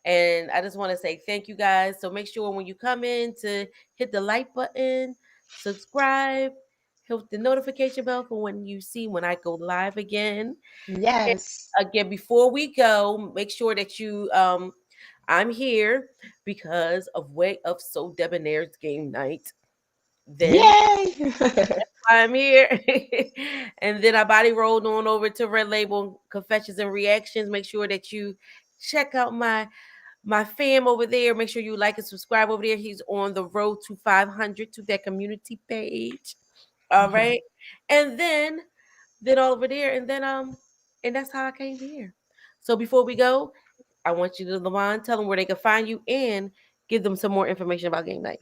[SPEAKER 1] And I just want to say thank you guys. So make sure when you come in to hit the like button, subscribe, hit the notification bell for when I go live again. And
[SPEAKER 2] Yes.
[SPEAKER 1] again, before we go, make sure that you I'm here because of Way of So Debonair's game night. Then
[SPEAKER 2] Yay.
[SPEAKER 1] I'm here. And then our body rolled on over to Red Label Confessions and Reactions. Make sure that you check out my fam over there. Make sure you like and subscribe over there. He's on the road to 500 to that community page. All right. And then all over there. And that's how I came here. So before we go, I want you to Lavon, tell them where they can find you and give them some more information about game night.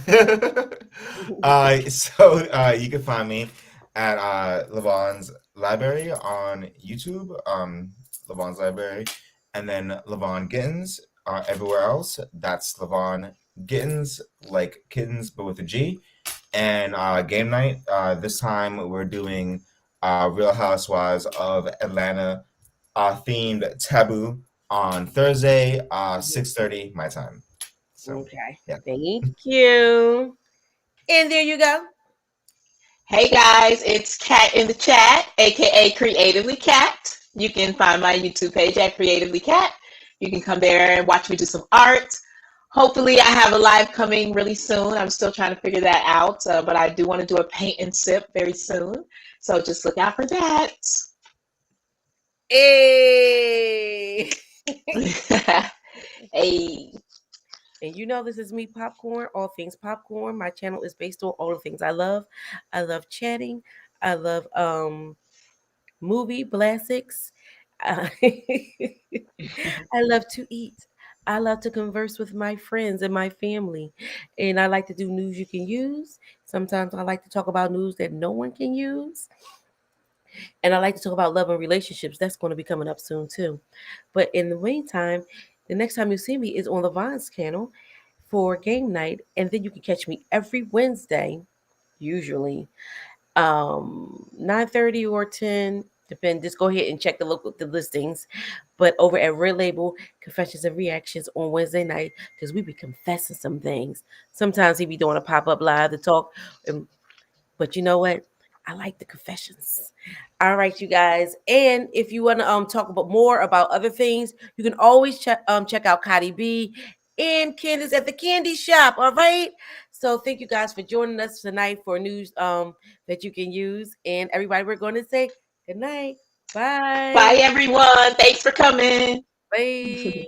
[SPEAKER 3] You can find me at Levon's Library on YouTube, Levon's Library, and then Levon Gittins everywhere else. That's Levon Gittens, like kittens, but with a G. And game night. This time we're doing Real Housewives of Atlanta themed Taboo on Thursday, 6:30 my time. So
[SPEAKER 1] Okay.
[SPEAKER 3] yeah.
[SPEAKER 1] Thank you. And there you go.
[SPEAKER 2] Hey guys, it's Cat in the chat, aka Creatively Cat. You can find my YouTube page at Creatively Cat. You can come there and watch me do some art. Hopefully, I have a live coming really soon. I'm still trying to figure that out, but I do want to do a paint and sip very soon. So just look out for that.
[SPEAKER 1] Hey.
[SPEAKER 2] Hey.
[SPEAKER 1] And you know, this is me, Popcorn, all things popcorn. My channel is based on all the things I love. I love chatting. I love movie blastics. I love to eat. I love to converse with my friends and my family. And I like to do news you can use. Sometimes I like to talk about news that no one can use. And I like to talk about love and relationships. That's going to be coming up soon, too. But in the meantime, the next time you see me is on Levon's channel for game night. And then you can catch me every Wednesday, usually 9:30 or 10, depend. Just go ahead and check the listings. But over at Red Label Confessions and Reactions on Wednesday night, because we be confessing some things. Sometimes he be doing a pop-up live to talk, but you know what, I like the confessions. All right, you guys. And if you want to talk about more about other things, you can always check out Cardi B and Candace at the Candy Shop. All right. So thank you guys for joining us tonight for news that you can use. And everybody, we're going to say good night. Bye.
[SPEAKER 2] Bye, everyone. Thanks for coming.
[SPEAKER 1] Bye.